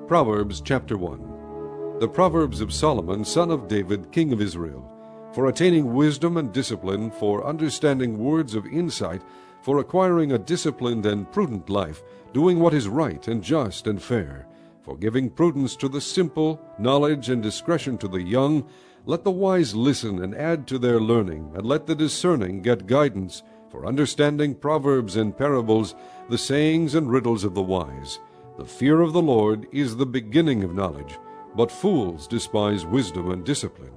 Proverbs chapter 1. The Proverbs of Solomon, son of David, king of Israel, for attaining wisdom and discipline, for understanding words of insight, for acquiring a disciplined and prudent life, doing what is right and just and fair, for giving prudence to the simple, knowledge and discretion to the young. Let the wise listen and add to their learning, and let the discerning get guidance, for understanding proverbs and parables, the sayings and riddles of the wise. The fear of the Lord is the beginning of knowledge, but fools despise wisdom and discipline.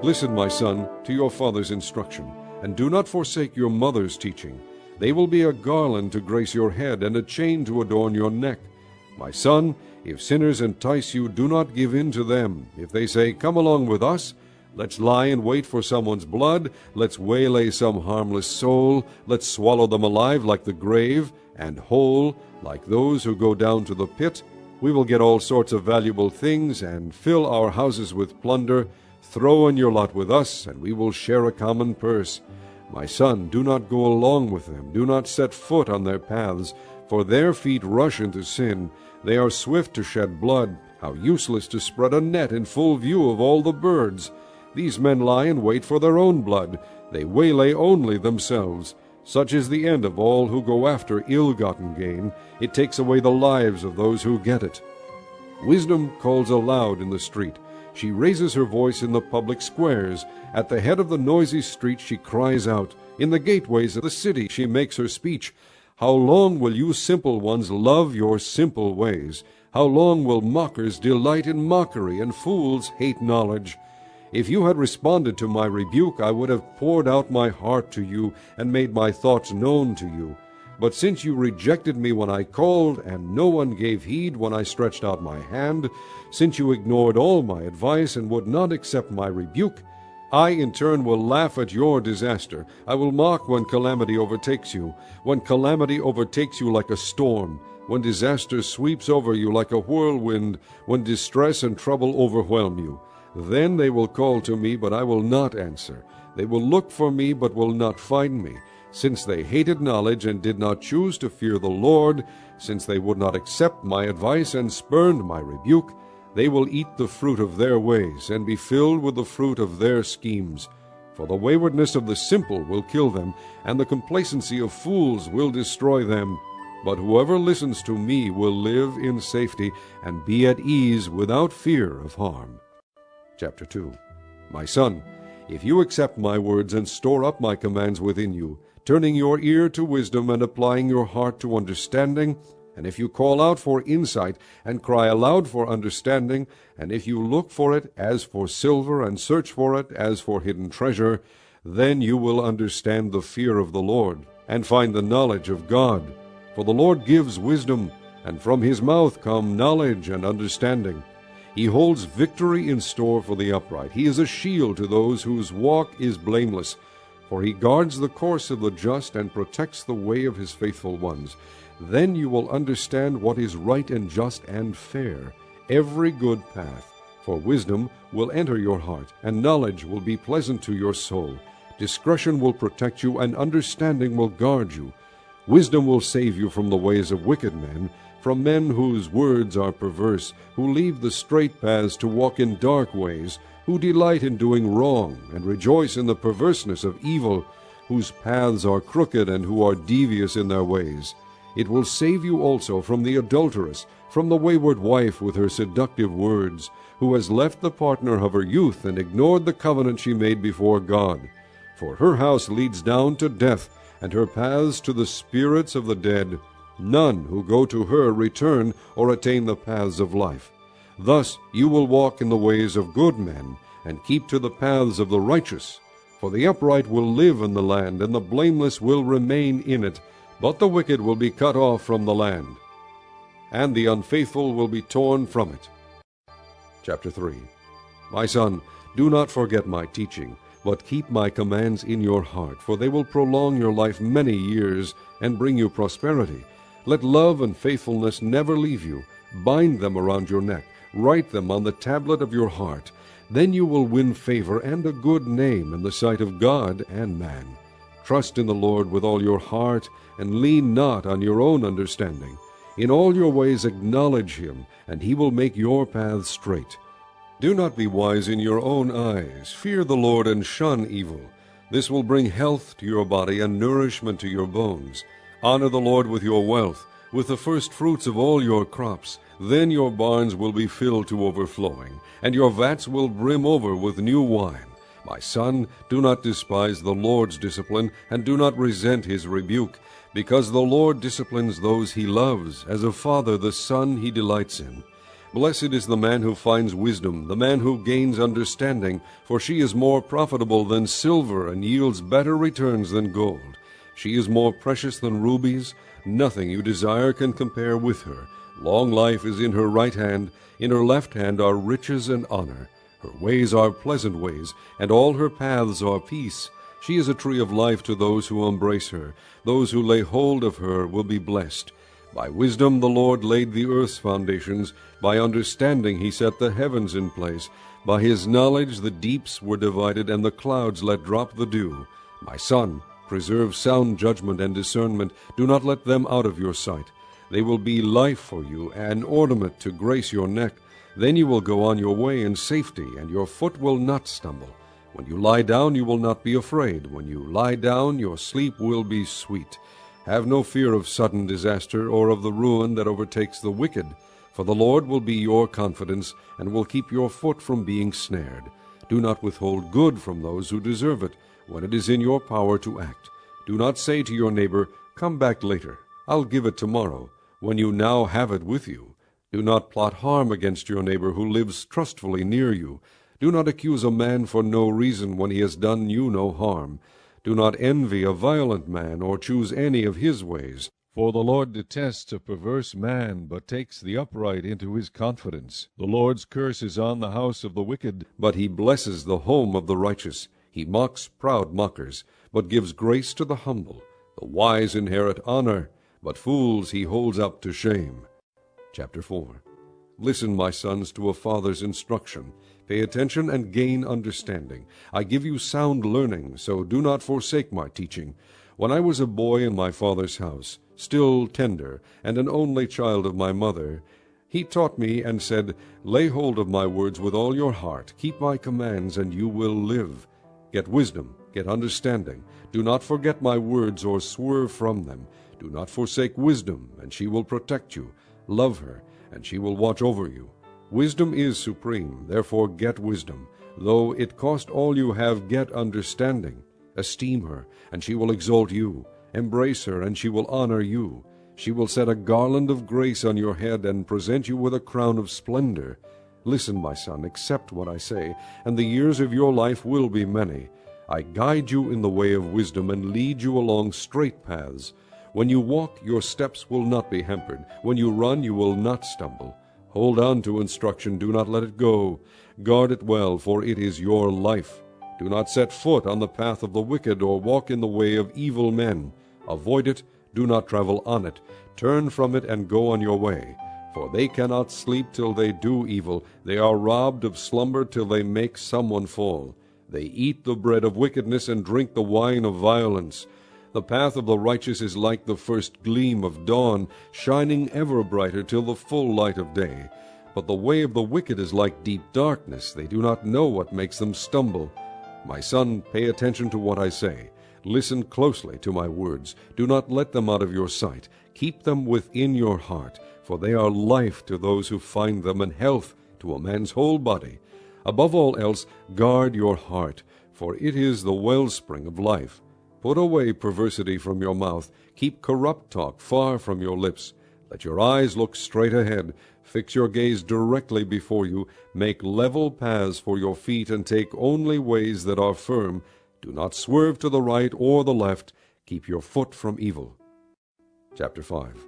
Listen, my son, to your father's instruction, and do not forsake your mother's teaching. They will be a garland to grace your head, and a chain to adorn your neck. My son, if sinners entice you, do not give in to them. If they say, "Come along with us," let's lie in wait for someone's blood, let's waylay some harmless soul, let's swallow them alive like the grave, and whole like those who go down to the pit. We will get all sorts of valuable things, and fill our houses with plunder. Throw in your lot with us, and we will share a common purse. My son, do not go along with them, do not set foot on their paths, for their feet rush into sin. They are swift to shed blood. How useless to spread a net in full view of all the birds. These men lie in wait for their own blood. They waylay only themselves. Such is the end of all who go after ill-gotten gain. It takes away the lives of those who get it. Wisdom calls aloud in the street. She raises her voice in the public squares. At the head of the noisy street she cries out. In the gateways of the city she makes her speech. How long will you simple ones love your simple ways? How long will mockers delight in mockery, and fools hate knowledge? If you had responded to my rebuke, I would have poured out my heart to you, and made my thoughts known to you. But since you rejected me when I called, and no one gave heed when I stretched out my hand, since you ignored all my advice and would not accept my rebuke, I in turn will laugh at your disaster. I will mock when calamity overtakes you, when calamity overtakes you like a storm, when disaster sweeps over you like a whirlwind, when distress and trouble overwhelm you. Then they will call to me, but I will not answer. They will look for me, but will not find me. Since they hated knowledge and did not choose to fear the Lord, since they would not accept my advice and spurned my rebuke, they will eat the fruit of their ways, and be filled with the fruit of their schemes. For the waywardness of the simple will kill them, and the complacency of fools will destroy them. But whoever listens to me will live in safety, and be at ease without fear of harm. Chapter 2. My son, if you accept my words and store up my commands within you, turning your ear to wisdom and applying your heart to understanding, and if you call out for insight and cry aloud for understanding, and if you look for it as for silver and search for it as for hidden treasure, then you will understand the fear of the Lord, and find the knowledge of God. For the Lord gives wisdom, and from his mouth come knowledge and understanding. He holds victory in store for the upright. He is a shield to those whose walk is blameless. For he guards the course of the just and protects the way of his faithful ones. Then you will understand what is right and just and fair, every good path. For wisdom will enter your heart, and knowledge will be pleasant to your soul. Discretion will protect you, and understanding will guard you. Wisdom will save you from the ways of wicked men, from men whose words are perverse, who leave the straight paths to walk in dark ways, who delight in doing wrong, and rejoice in the perverseness of evil, whose paths are crooked, and who are devious in their ways. It will save you also from the adulteress, from the wayward wife with her seductive words, who has left the partner of her youth, and ignored the covenant she made before God. For her house leads down to death, and her paths to the spirits of the dead. None who go to her return or attain the paths of life. Thus you will walk in the ways of good men, and keep to the paths of the righteous. For the upright will live in the land, and the blameless will remain in it. But the wicked will be cut off from the land, and the unfaithful will be torn from it. Chapter 3. My son, do not forget my teaching, but keep my commands in your heart, for they will prolong your life many years, and bring you prosperity. Let love and faithfulness never leave you. Bind them around your neck. Write them on the tablet of your heart. Then you will win favor and a good name in the sight of God and man. Trust in the Lord with all your heart, and lean not on your own understanding. In all your ways acknowledge him, and he will make your paths straight. Do not be wise in your own eyes. Fear the Lord and shun evil. This will bring health to your body and nourishment to your bones. Honor the Lord with your wealth, with the first fruits of all your crops. Then your barns will be filled to overflowing, and your vats will brim over with new wine. My son, do not despise the Lord's discipline, and do not resent his rebuke, because the Lord disciplines those he loves, as a father the son he delights in. Blessed is the man who finds wisdom, the man who gains understanding, for she is more profitable than silver and yields better returns than gold. She is more precious than rubies. Nothing you desire can compare with her. Long life is in her right hand. In her left hand are riches and honor. Her ways are pleasant ways, and all her paths are peace. She is a tree of life to those who embrace her. Those who lay hold of her will be blessed. By wisdom the Lord laid the earth's foundations. By understanding he set the heavens in place. By his knowledge the deeps were divided, and the clouds let drop the dew. My son, preserve sound judgment and discernment. Do not let them out of your sight. They will be life for you, an ornament to grace your neck. Then you will go on your way in safety, and your foot will not stumble. When you lie down, you will not be afraid. When you lie down, your sleep will be sweet. Have no fear of sudden disaster or of the ruin that overtakes the wicked, for the Lord will be your confidence and will keep your foot from being snared. Do not withhold good from those who deserve it, when it is in your power to act. Do not say to your neighbor, "Come back later. I'll give it tomorrow," when you now have it with you. Do not plot harm against your neighbor who lives trustfully near you. Do not accuse a man for no reason when he has done you no harm. Do not envy a violent man or choose any of his ways. For the Lord detests a perverse man, but takes the upright into his confidence. The Lord's curse is on the house of the wicked, but he blesses the home of the righteous. He mocks proud mockers, but gives grace to the humble. The wise inherit honor, but fools he holds up to shame. Chapter 4. Listen, my sons, to a father's instruction. Pay attention and gain understanding. I give you sound learning, so do not forsake my teaching. When I was a boy in my father's house, still tender, and an only child of my mother, he taught me and said, "Lay hold of my words with all your heart. Keep my commands, and you will live. Get wisdom, get understanding. Do not forget my words or swerve from them. Do not forsake wisdom, and she will protect you. Love her, and she will watch over you. Wisdom is supreme, therefore get wisdom. Though it cost all you have, get understanding. Esteem her, and she will exalt you. Embrace her, and she will honor you. She will set a garland of grace on your head and present you with a crown of splendor. Listen, my son, accept what I say, and the years of your life will be many. I guide you in the way of wisdom and lead you along straight paths. When you walk, your steps will not be hampered. When you run, you will not stumble. Hold on to instruction, do not let it go. Guard it well, for it is your life. Do not set foot on the path of the wicked, or walk in the way of evil men. Avoid it, do not travel on it. Turn from it and go on your way. For they cannot sleep till they do evil. They are robbed of slumber till they make someone fall. They eat the bread of wickedness and drink the wine of violence. The path of the righteous is like the first gleam of dawn, shining ever brighter till the full light of day. But the way of the wicked is like deep darkness. They do not know what makes them stumble. My son, pay attention to what I say. Listen closely to my words. Do not let them out of your sight. Keep them within your heart, for they are life to those who find them, and health to a man's whole body. Above all else, guard your heart, for it is the wellspring of life. Put away perversity from your mouth. Keep corrupt talk far from your lips. Let your eyes look straight ahead. Fix your gaze directly before you. Make level paths for your feet, and take only ways that are firm. Do not swerve to the right or the left. Keep your foot from evil. Chapter 5.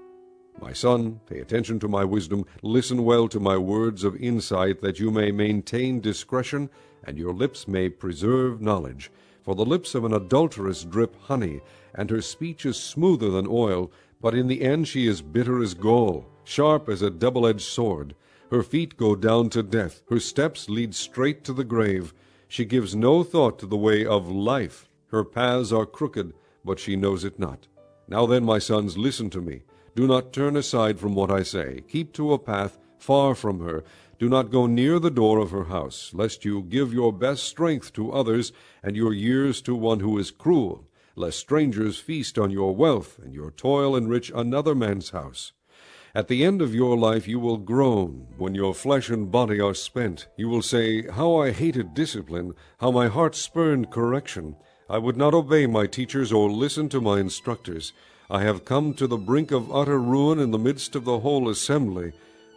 My son, pay attention to my wisdom. Listen well to my words of insight, that you may maintain discretion, and your lips may preserve knowledge. For the lips of an adulteress drip honey, and her speech is smoother than oil, but in the end she is bitter as gall, sharp as a double-edged sword. Her feet go down to death, her steps lead straight to the grave. She gives no thought to the way of life. Her paths are crooked, but she knows it not. Now then, my sons, listen to me. Do not turn aside from what I say. Keep to a path far from her. Do not go near the door of her house, lest you give your best strength to others, and your years to one who is cruel, lest strangers feast on your wealth, and your toil enrich another man's house. At the end of your life you will groan, when your flesh and body are spent. You will say, How I hated discipline, how my heart spurned correction. I would not obey my teachers or listen to my instructors. I have come to the brink of utter ruin in the midst of the whole assembly.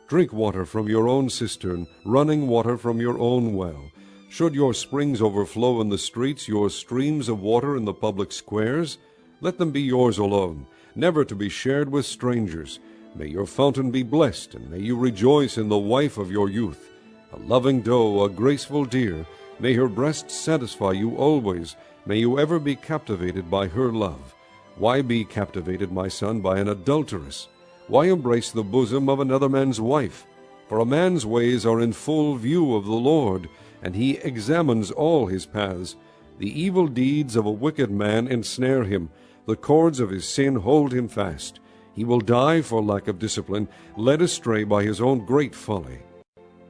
Drink water from your own cistern, running water from your own well. Should your springs overflow in the streets, your streams of water in the public squares? Let them be yours alone, never to be shared with strangers. May your fountain be blessed, and may you rejoice in the wife of your youth. A loving doe, a graceful deer, may her breast satisfy you always. May you ever be captivated by her love. Why be captivated, my son, by an adulteress? Why embrace the bosom of another man's wife? For a man's ways are in full view of the Lord, and he examines all his paths. The evil deeds of a wicked man ensnare him. The cords of his sin hold him fast. He will die for lack of discipline, led astray by his own great folly.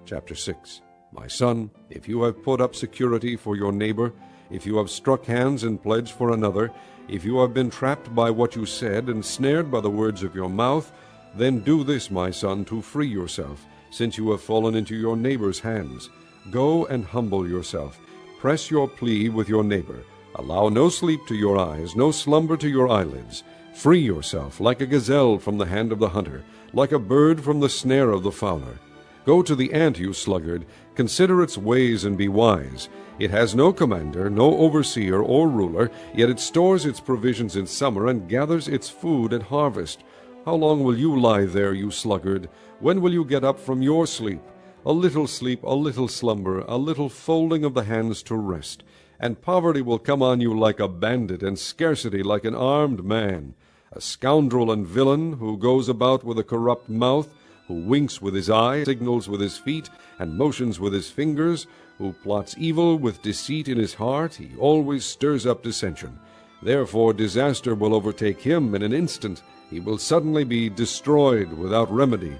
Chapter 6. My son, if you have put up security for your neighbor, if you have struck hands in pledge for another, if you have been trapped by what you said and snared by the words of your mouth, then do this, my son, to free yourself, since you have fallen into your neighbor's hands. Go and humble yourself. Press your plea with your neighbor. Allow no sleep to your eyes, no slumber to your eyelids. Free yourself like a gazelle from the hand of the hunter, like a bird from the snare of the fowler. Go to the ant, you sluggard. Consider its ways and be wise. It has no commander, no overseer or ruler, yet it stores its provisions in summer and gathers its food at harvest. How long will you lie there, you sluggard? When will you get up from your sleep? A little sleep, a little slumber, a little folding of the hands to rest. And poverty will come on you like a bandit, and scarcity like an armed man. A scoundrel and villain, who goes about with a corrupt mouth, who winks with his eye, signals with his feet, and motions with his fingers, who plots evil with deceit in his heart, he always stirs up dissension. Therefore disaster will overtake him in an instant. He will suddenly be destroyed without remedy.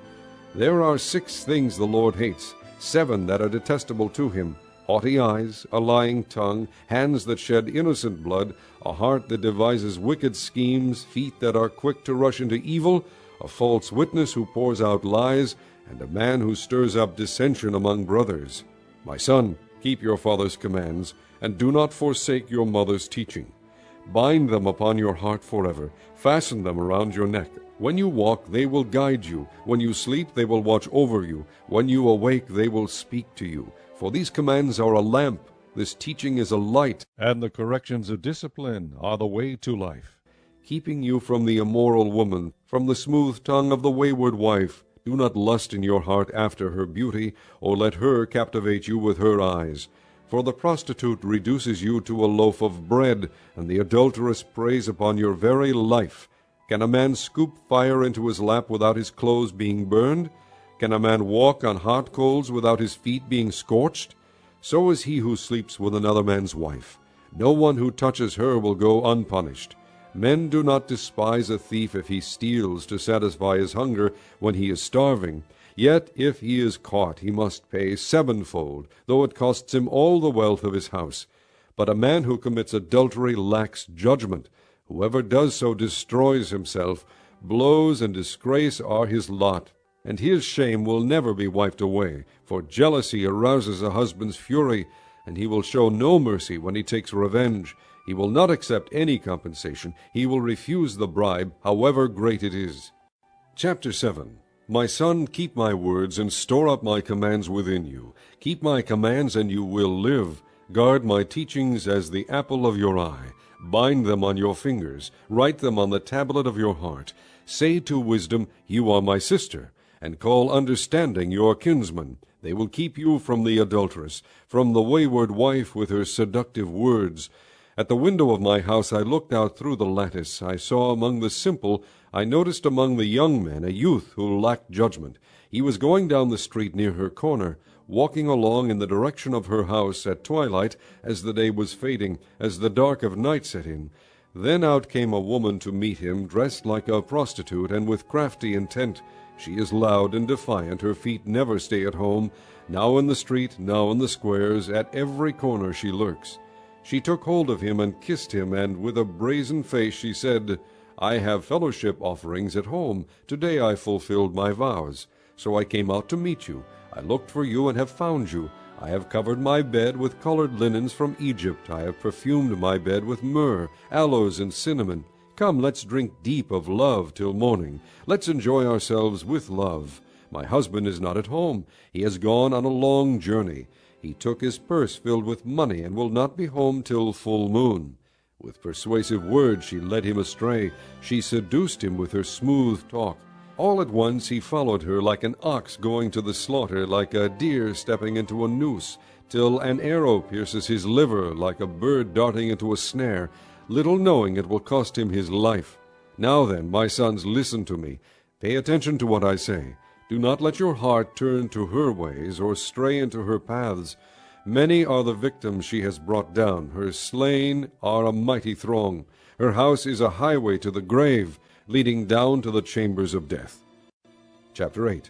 There are 6 things the Lord hates, 7 that are detestable to him: haughty eyes, a lying tongue, hands that shed innocent blood, a heart that devises wicked schemes, feet that are quick to rush into evil, a false witness who pours out lies, and a man who stirs up dissension among brothers. My son, keep your father's commands, and do not forsake your mother's teaching. Bind them upon your heart forever. Fasten them around your neck. When you walk, they will guide you. When you sleep, they will watch over you. When you awake, they will speak to you. For these commands are a lamp, this teaching is a light, and the corrections of discipline are the way to life. Keeping you from the immoral woman, from the smooth tongue of the wayward wife, do not lust in your heart after her beauty, or let her captivate you with her eyes. For the prostitute reduces you to a loaf of bread, and the adulteress preys upon your very life. Can a man scoop fire into his lap without his clothes being burned? Can a man walk on hot coals without his feet being scorched? So is he who sleeps with another man's wife. No one who touches her will go unpunished. Men do not despise a thief if he steals to satisfy his hunger when he is starving. Yet if he is caught, he must pay 7-fold, though it costs him all the wealth of his house. But a man who commits adultery lacks judgment. Whoever does so destroys himself. Blows and disgrace are his lot, and his shame will never be wiped away. For jealousy arouses a husband's fury, and he will show no mercy when he takes revenge. He will not accept any compensation. He will refuse the bribe, however great it is. Chapter 7. My son, keep my words and store up my commands within you. Keep my commands, and you will live. Guard my teachings as the apple of your eye. Bind them on your fingers. Write them on the tablet of your heart. Say to wisdom, You are my sister, and call understanding your kinsman. They will keep you from the adulteress, from the wayward wife with her seductive words. At the window of my house I looked out through the lattice. I saw among the simple, I noticed among the young men a youth who lacked judgment. He was going down the street near her corner, walking along in the direction of her house at twilight, as the day was fading, as the dark of night set in. Then out came a woman to meet him, dressed like a prostitute, and with crafty intent. She is loud and defiant, her feet never stay at home. Now in the street, now in the squares, at every corner she lurks. She took hold of him and kissed him, and with a brazen face she said, I have fellowship offerings at home. Today I fulfilled my vows. So I came out to meet you. I looked for you and have found you. I have covered my bed with colored linens from Egypt. I have perfumed my bed with myrrh, aloes, and cinnamon. Come, let's drink deep of love till morning. Let's enjoy ourselves with love. My husband is not at home. He has gone on a long journey. He took his purse filled with money and will not be home till full moon. With persuasive words she led him astray. She seduced him with her smooth talk. All at once he followed her like an ox going to the slaughter, like a deer stepping into a noose, till an arrow pierces his liver, like a bird darting into a snare, little knowing it will cost him his life. Now then, my sons, listen to me. Pay attention to what I say. Do not let your heart turn to her ways, or stray into her paths. Many are the victims she has brought down. Her slain are a mighty throng. Her house is a highway to the grave, leading down to the chambers of death. Chapter 8.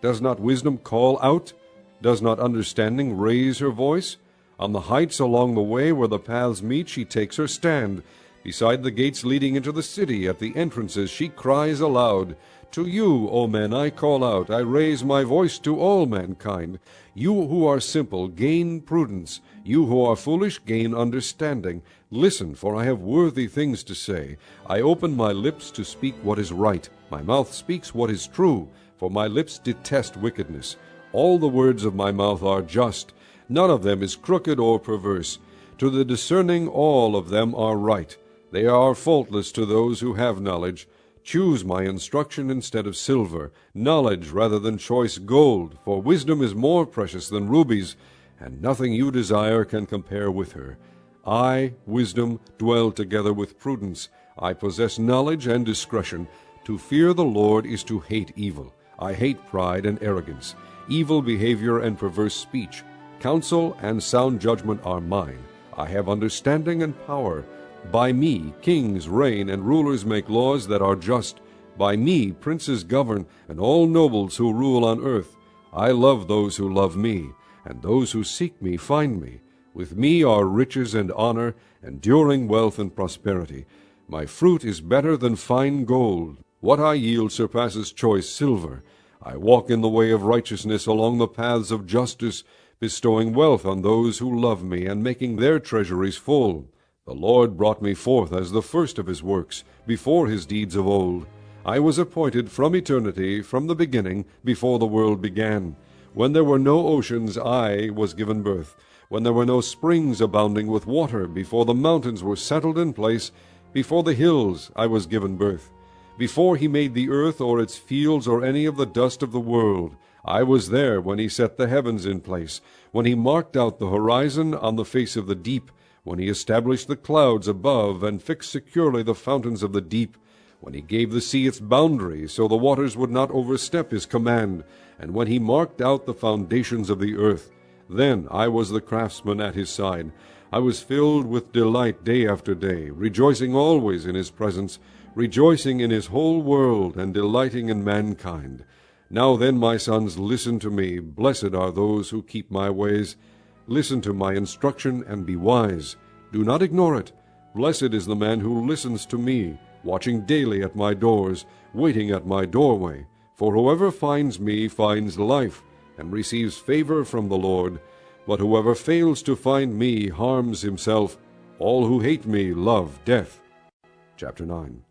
Does not wisdom call out? Does not understanding raise her voice? On the heights along the way where the paths meet she takes her stand. Beside the gates leading into the city, at the entrances she cries aloud. To you, O men, I call out. I raise my voice to all mankind. You who are simple, gain prudence. You who are foolish, gain understanding. Listen, for I have worthy things to say. I open my lips to speak what is right. My mouth speaks what is true, for my lips detest wickedness. All the words of my mouth are just. None of them is crooked or perverse. To the discerning all of them are right. They are faultless to those who have knowledge. Choose my instruction instead of silver, knowledge rather than choice gold, for wisdom is more precious than rubies, and nothing you desire can compare with her. I, wisdom, dwell together with prudence. I possess knowledge and discretion. To fear the Lord is to hate evil. I hate pride and arrogance, evil behavior and perverse speech. Counsel and sound judgment are mine. I have understanding and power. By me kings reign and rulers make laws that are just. By me princes govern, and all nobles who rule on earth. I love those who love me, and those who seek me find me. With me are riches and honor, enduring wealth and prosperity. My fruit is better than fine gold. What I yield surpasses choice silver. I walk in the way of righteousness along the paths of justice, bestowing wealth on those who love me, and making their treasuries full. The Lord brought me forth as the first of his works, before his deeds of old. I was appointed from eternity, from the beginning, before the world began. When there were no oceans, I was given birth. When there were no springs abounding with water, before the mountains were settled in place, before the hills I was given birth. Before he made the earth or its fields or any of the dust of the world, I was there when he set the heavens in place, when he marked out the horizon on the face of the deep, when he established the clouds above and fixed securely the fountains of the deep, when he gave the sea its boundary so the waters would not overstep his command, and when he marked out the foundations of the earth. Then I was the craftsman at his side. I was filled with delight day after day, rejoicing always in his presence, rejoicing in his whole world, and delighting in mankind. Now then, my sons, listen to me. Blessed are those who keep my ways. Listen to my instruction and be wise. Do not ignore it. Blessed is the man who listens to me, watching daily at my doors, waiting at my doorway. For whoever finds me finds life, and receives favor from the Lord. But whoever fails to find me harms himself. All who hate me love death. Chapter 9.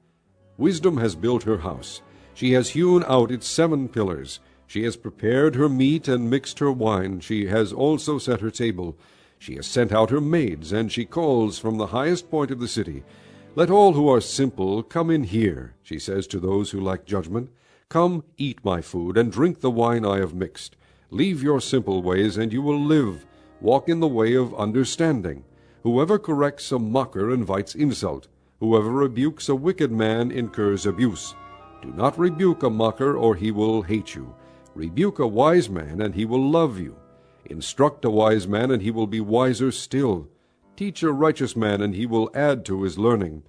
Wisdom has built her house. She has hewn out its 7 pillars. She has prepared her meat and mixed her wine. She has also set her table. She has sent out her maids, and she calls from the highest point of the city. Let all who are simple come in here, she says to those who lack judgment. Come, eat my food, and drink the wine I have mixed. Leave your simple ways, and you will live. Walk in the way of understanding. Whoever corrects a mocker invites insult. Whoever rebukes a wicked man incurs abuse. Do not rebuke a mocker, or he will hate you. Rebuke a wise man, and he will love you. Instruct a wise man, and he will be wiser still. Teach a righteous man, and he will add to his learning.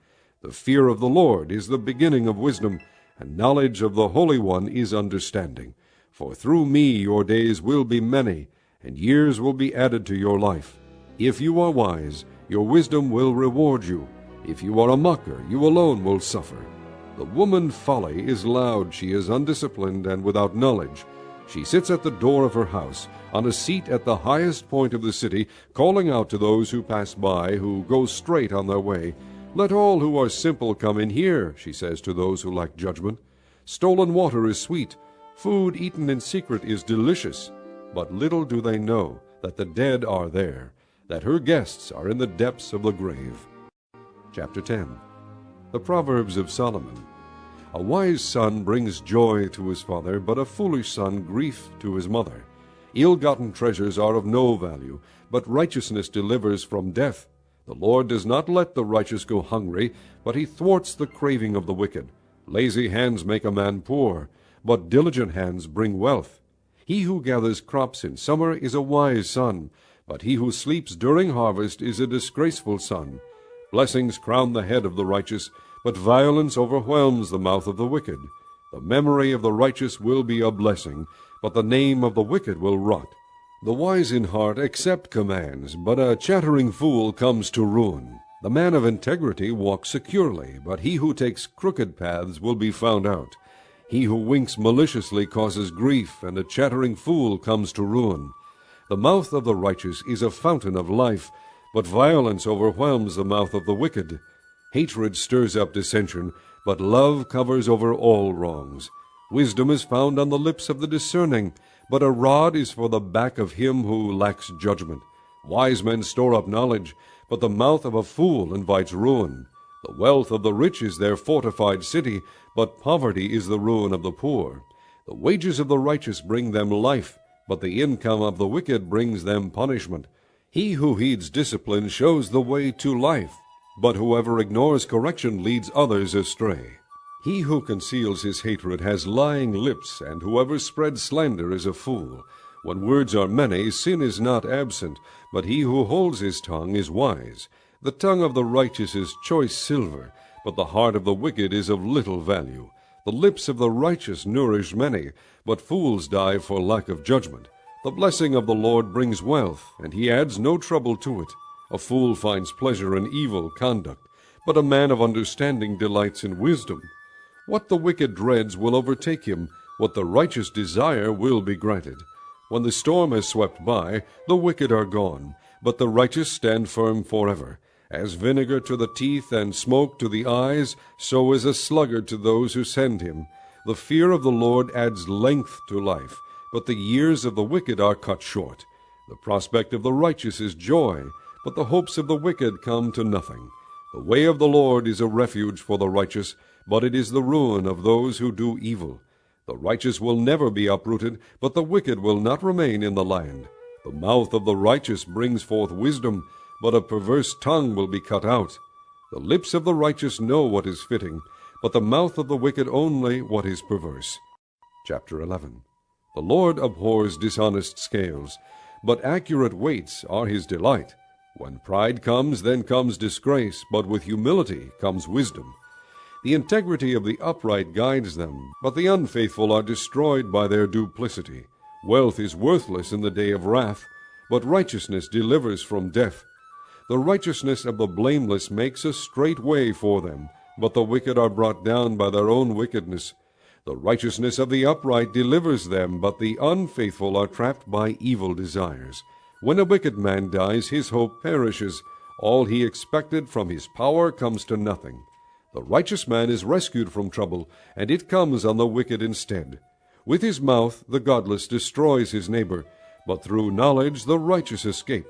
The fear of the Lord is the beginning of wisdom, and knowledge of the Holy One is understanding. For through me your days will be many, and years will be added to your life. If you are wise, your wisdom will reward you. If you are a mocker, you alone will suffer. The woman folly is loud, she is undisciplined and without knowledge. She sits at the door of her house, on a seat at the highest point of the city, calling out to those who pass by, who go straight on their way. Let all who are simple come in here, she says to those who lack judgment. Stolen water is sweet, food eaten in secret is delicious. But little do they know that the dead are there, that her guests are in the depths of the grave. Chapter 10. The Proverbs of Solomon. A wise son brings joy to his father, but a foolish son grief to his mother. Ill-gotten treasures are of no value, but righteousness delivers from death. The Lord does not let the righteous go hungry, but he thwarts the craving of the wicked. Lazy hands make a man poor, but diligent hands bring wealth. He who gathers crops in summer is a wise son, but he who sleeps during harvest is a disgraceful son. Blessings crown the head of the righteous, but violence overwhelms the mouth of the wicked. The memory of the righteous will be a blessing, but the name of the wicked will rot. The wise in heart accept commands, but a chattering fool comes to ruin. The man of integrity walks securely, but he who takes crooked paths will be found out. He who winks maliciously causes grief, and a chattering fool comes to ruin. The mouth of the righteous is a fountain of life, but violence overwhelms the mouth of the wicked. Hatred stirs up dissension, but love covers over all wrongs. Wisdom is found on the lips of the discerning, but a rod is for the back of him who lacks judgment. Wise men store up knowledge, but the mouth of a fool invites ruin. The wealth of the rich is their fortified city, but poverty is the ruin of the poor. The wages of the righteous bring them life, but the income of the wicked brings them punishment. He who heeds discipline shows the way to life, but whoever ignores correction leads others astray. He who conceals his hatred has lying lips, and whoever spreads slander is a fool. When words are many, sin is not absent, but he who holds his tongue is wise. The tongue of the righteous is choice silver, but the heart of the wicked is of little value. The lips of the righteous nourish many, but fools die for lack of judgment. The blessing of the Lord brings wealth, and he adds no trouble to it. A fool finds pleasure in evil conduct, but a man of understanding delights in wisdom. What the wicked dreads will overtake him, what the righteous desire will be granted. When the storm has swept by, the wicked are gone, but the righteous stand firm forever. As vinegar to the teeth and smoke to the eyes, so is a sluggard to those who send him. The fear of the Lord adds length to life, but the years of the wicked are cut short. The prospect of the righteous is joy, but the hopes of the wicked come to nothing. The way of the Lord is a refuge for the righteous, but it is the ruin of those who do evil. The righteous will never be uprooted, but the wicked will not remain in the land. The mouth of the righteous brings forth wisdom, but a perverse tongue will be cut out. The lips of the righteous know what is fitting, but the mouth of the wicked only what is perverse. Chapter 11. The Lord abhors dishonest scales, but accurate weights are his delight. When pride comes, then comes disgrace, but with humility comes wisdom. The integrity of the upright guides them, but the unfaithful are destroyed by their duplicity. Wealth is worthless in the day of wrath, but righteousness delivers from death. The righteousness of the blameless makes a straight way for them, but the wicked are brought down by their own wickedness. The righteousness of the upright delivers them, but the unfaithful are trapped by evil desires. When a wicked man dies, his hope perishes. All he expected from his power comes to nothing. The righteous man is rescued from trouble, and it comes on the wicked instead. With his mouth the godless destroys his neighbor, but through knowledge the righteous escape.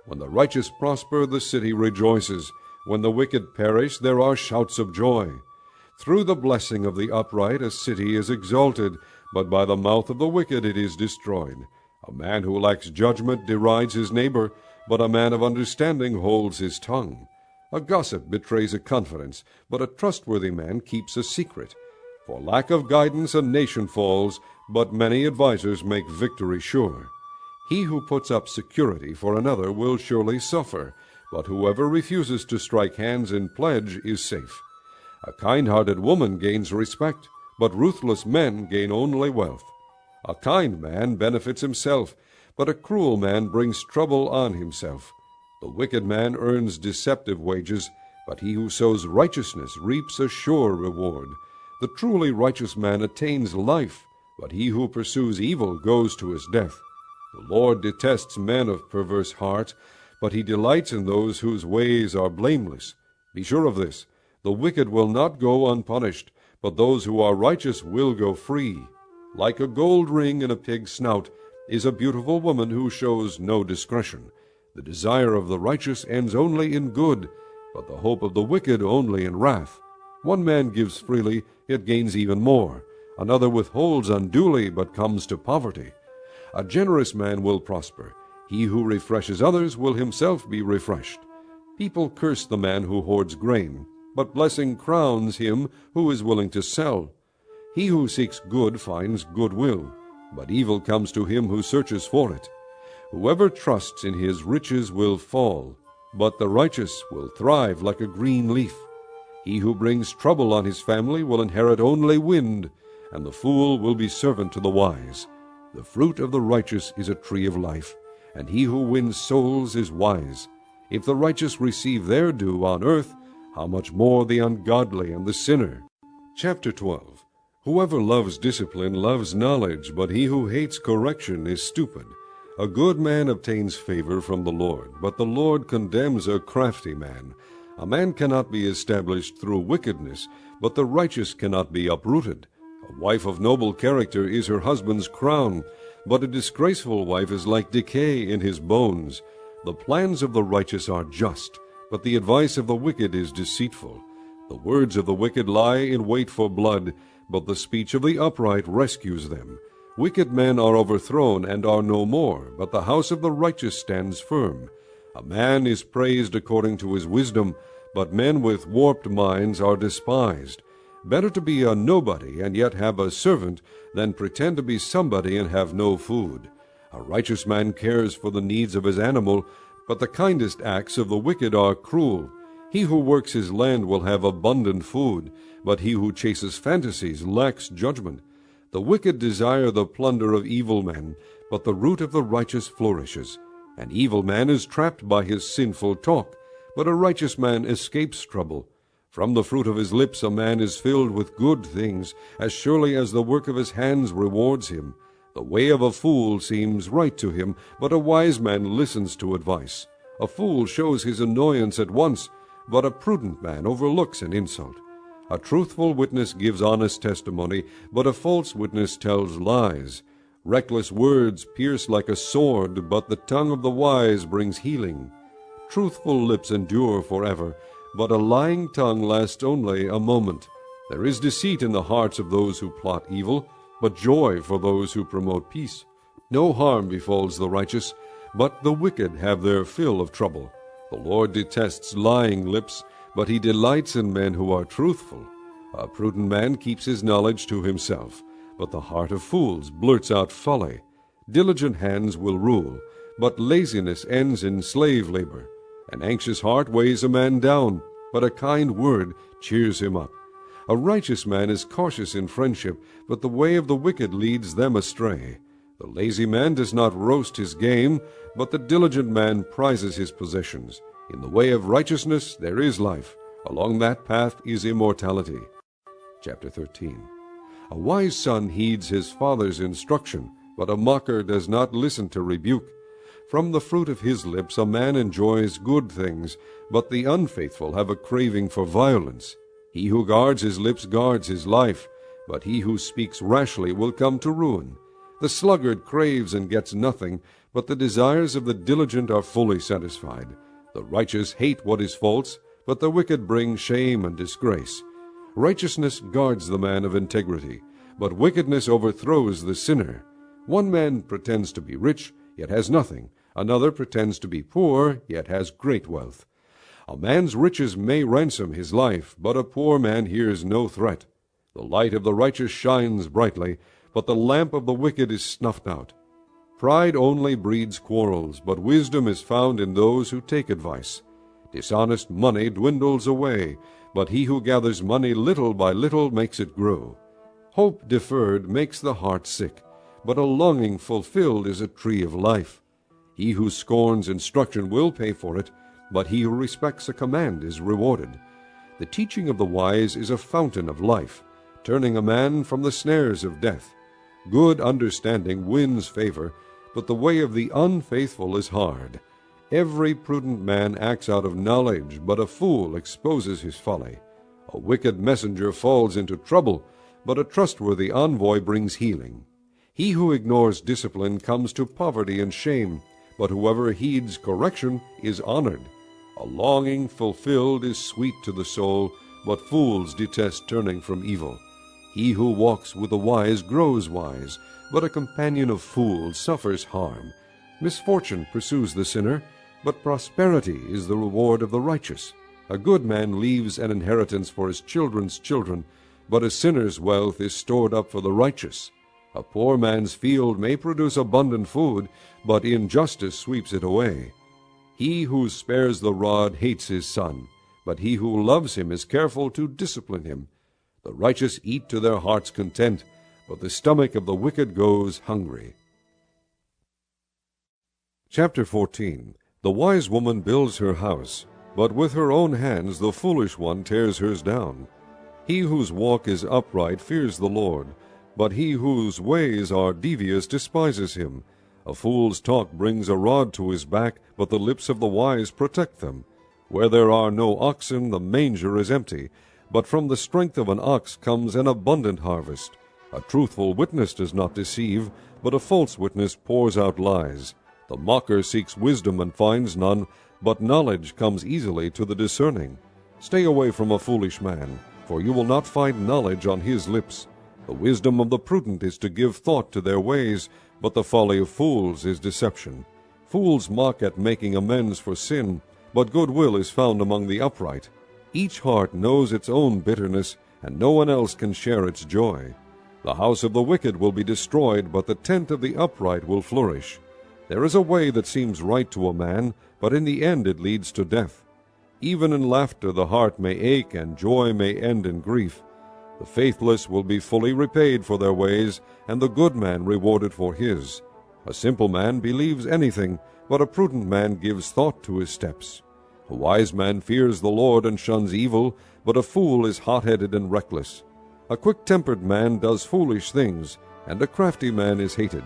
When the righteous prosper, the city rejoices. When the wicked perish, there are shouts of joy. Through the blessing of the upright a city is exalted, but by the mouth of the wicked it is destroyed. A man who lacks judgment derides his neighbor, but a man of understanding holds his tongue. A gossip betrays a confidence, but a trustworthy man keeps a secret. For lack of guidance a nation falls, but many advisers make victory sure. He who puts up security for another will surely suffer, but whoever refuses to strike hands in pledge is safe. A kind-hearted woman gains respect, but ruthless men gain only wealth. A kind man benefits himself, but a cruel man brings trouble on himself. The wicked man earns deceptive wages, but he who sows righteousness reaps a sure reward. The truly righteous man attains life, but he who pursues evil goes to his death. The Lord detests men of perverse heart, but he delights in those whose ways are blameless. Be sure of this, the wicked will not go unpunished, but those who are righteous will go free. Like a gold ring in a pig's snout is a beautiful woman who shows no discretion. The desire of the righteous ends only in good, but the hope of the wicked only in wrath. One man gives freely, yet gains even more. Another withholds unduly, but comes to poverty. A generous man will prosper. He who refreshes others will himself be refreshed. People curse the man who hoards grain, but blessing crowns him who is willing to sell. He who seeks good finds goodwill, but evil comes to him who searches for it. Whoever trusts in his riches will fall, but the righteous will thrive like a green leaf. He who brings trouble on his family will inherit only wind, and the fool will be servant to the wise. The fruit of the righteous is a tree of life, and he who wins souls is wise. If the righteous receive their due on earth, how much more the ungodly and the sinner? Chapter 12. Whoever loves discipline loves knowledge, but he who hates correction is stupid. A good man obtains favor from the Lord, but the Lord condemns a crafty man. A man cannot be established through wickedness, but the righteous cannot be uprooted. A wife of noble character is her husband's crown, but a disgraceful wife is like decay in his bones. The plans of the righteous are just, but the advice of the wicked is deceitful. The words of the wicked lie in wait for blood, but the speech of the upright rescues them. Wicked men are overthrown and are no more, but the house of the righteous stands firm. A man is praised according to his wisdom, but men with warped minds are despised. Better to be a nobody and yet have a servant than pretend to be somebody and have no food. A righteous man cares for the needs of his animal, but the kindest acts of the wicked are cruel. He who works his land will have abundant food, but he who chases fantasies lacks judgment. The wicked desire the plunder of evil men, but the root of the righteous flourishes. An evil man is trapped by his sinful talk, but a righteous man escapes trouble. From the fruit of his lips a man is filled with good things, as surely as the work of his hands rewards him. The way of a fool seems right to him, but a wise man listens to advice. A fool shows his annoyance at once, but a prudent man overlooks an insult. A truthful witness gives honest testimony, but a false witness tells lies. Reckless words pierce like a sword, but the tongue of the wise brings healing. Truthful lips endure forever, but a lying tongue lasts only a moment. There is deceit in the hearts of those who plot evil, but joy for those who promote peace. No harm befalls the righteous, but the wicked have their fill of trouble. The Lord detests lying lips, but he delights in men who are truthful. A prudent man keeps his knowledge to himself, but the heart of fools blurts out folly. Diligent hands will rule, but laziness ends in slave labor. An anxious heart weighs a man down, but a kind word cheers him up. A righteous man is cautious in friendship, but the way of the wicked leads them astray. The lazy man does not roast his game, but the diligent man prizes his possessions. In the way of righteousness there is life. Along that path is immortality. Chapter 13. A wise son heeds his father's instruction, but a mocker does not listen to rebuke. From the fruit of his lips a man enjoys good things, but the unfaithful have a craving for violence. He who guards his lips guards his life, but he who speaks rashly will come to ruin. The sluggard craves and gets nothing, but the desires of the diligent are fully satisfied. The righteous hate what is false, but the wicked bring shame and disgrace. Righteousness guards the man of integrity, but wickedness overthrows the sinner. One man pretends to be rich, yet has nothing. Another pretends to be poor, yet has great wealth. A man's riches may ransom his life, but a poor man hears no threat. The light of the righteous shines brightly, but the lamp of the wicked is snuffed out. Pride only breeds quarrels, but wisdom is found in those who take advice. Dishonest money dwindles away, but he who gathers money little by little makes it grow. Hope deferred makes the heart sick, but a longing fulfilled is a tree of life. He who scorns instruction will pay for it, but he who respects a command is rewarded. The teaching of the wise is a fountain of life, turning a man from the snares of death. Good understanding wins favor, but the way of the unfaithful is hard. Every prudent man acts out of knowledge, but a fool exposes his folly. A wicked messenger falls into trouble, but a trustworthy envoy brings healing. He who ignores discipline comes to poverty and shame, but whoever heeds correction is honored. A longing fulfilled is sweet to the soul, but fools detest turning from evil. He who walks with the wise grows wise, but a companion of fools suffers harm. Misfortune pursues the sinner, but prosperity is the reward of the righteous. A good man leaves an inheritance for his children's children, but a sinner's wealth is stored up for the righteous. A poor man's field may produce abundant food, but injustice sweeps it away. He who spares the rod hates his son, but he who loves him is careful to discipline him. The righteous eat to their heart's content, but the stomach of the wicked goes hungry. Chapter 14. The wise woman builds her house, but with her own hands the foolish one tears hers down. He whose walk is upright fears the Lord, but he whose ways are devious despises him. A fool's talk brings a rod to his back, but the lips of the wise protect them. Where there are no oxen, the manger is empty, but from the strength of an ox comes an abundant harvest. A truthful witness does not deceive, but a false witness pours out lies. The mocker seeks wisdom and finds none, but knowledge comes easily to the discerning. Stay away from a foolish man, for you will not find knowledge on his lips. The wisdom of the prudent is to give thought to their ways, but the folly of fools is deception. Fools mock at making amends for sin, but goodwill is found among the upright. Each heart knows its own bitterness, and no one else can share its joy. The house of the wicked will be destroyed, but the tent of the upright will flourish. There is a way that seems right to a man, but in the end it leads to death. Even in laughter the heart may ache, and joy may end in grief. The faithless will be fully repaid for their ways, and the good man rewarded for his. A simple man believes anything, but a prudent man gives thought to his steps. A wise man fears the Lord and shuns evil, but a fool is hot-headed and reckless. A quick-tempered man does foolish things, and a crafty man is hated.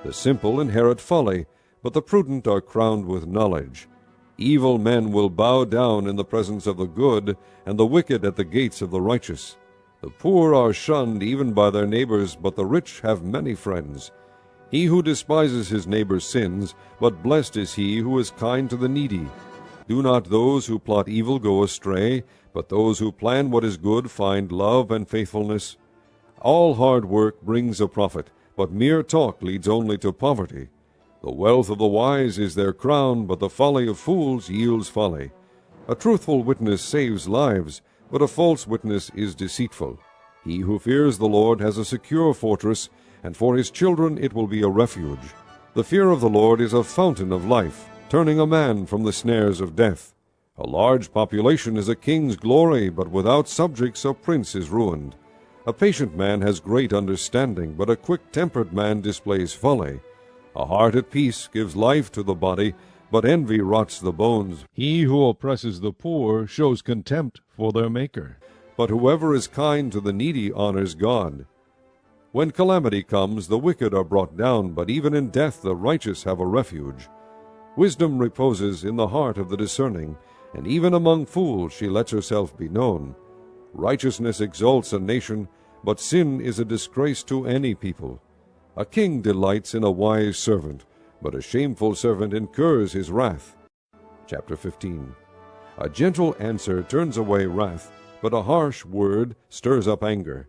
The simple inherit folly, but the prudent are crowned with knowledge. Evil men will bow down in the presence of the good, and the wicked at the gates of the righteous. The poor are shunned even by their neighbors, but the rich have many friends. He who despises his neighbor's sins, but blessed is he who is kind to the needy. Do not those who plot evil go astray, but those who plan what is good find love and faithfulness. All hard work brings a profit, but mere talk leads only to poverty. The wealth of the wise is their crown, but the folly of fools yields folly. A truthful witness saves lives, but a false witness is deceitful. He who fears the Lord has a secure fortress, and for his children it will be a refuge. The fear of the Lord is a fountain of life, turning a man from the snares of death. A large population is a king's glory, but without subjects a prince is ruined. A patient man has great understanding, but a quick-tempered man displays folly. A heart at peace gives life to the body, but envy rots the bones. He who oppresses the poor shows contempt for their Maker, but whoever is kind to the needy honors God. When calamity comes, the wicked are brought down, but even in death the righteous have a refuge. Wisdom reposes in the heart of the discerning, and even among fools she lets herself be known. Righteousness exalts a nation, but sin is a disgrace to any people. A king delights in a wise servant, but a shameful servant incurs his wrath. Chapter 15. A gentle answer turns away wrath, but a harsh word stirs up anger.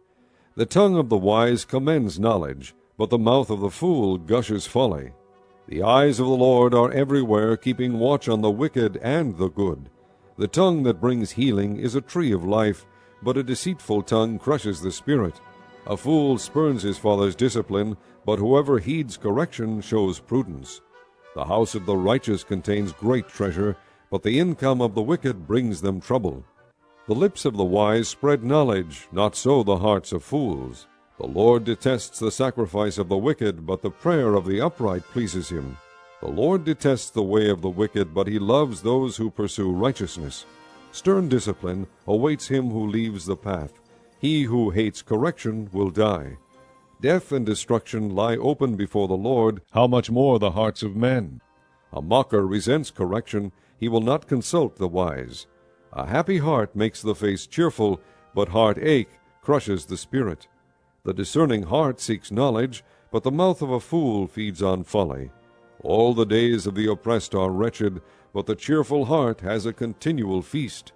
The tongue of the wise commends knowledge, but the mouth of the fool gushes folly. The eyes of the Lord are everywhere, keeping watch on the wicked and the good. The tongue that brings healing is a tree of life, but a deceitful tongue crushes the spirit. A fool spurns his father's discipline, but whoever heeds correction shows prudence. The house of the righteous contains great treasure, but the income of the wicked brings them trouble. The lips of the wise spread knowledge, not so the hearts of fools. The Lord detests the sacrifice of the wicked, but the prayer of the upright pleases him. The Lord detests the way of the wicked, but he loves those who pursue righteousness. Stern discipline awaits him who leaves the path. He who hates correction will die. Death and destruction lie open before the Lord, how much more the hearts of men? A mocker resents correction, he will not consult the wise. A happy heart makes the face cheerful, but heartache crushes the spirit. The discerning heart seeks knowledge, but the mouth of a fool feeds on folly. All the days of the oppressed are wretched, but the cheerful heart has a continual feast.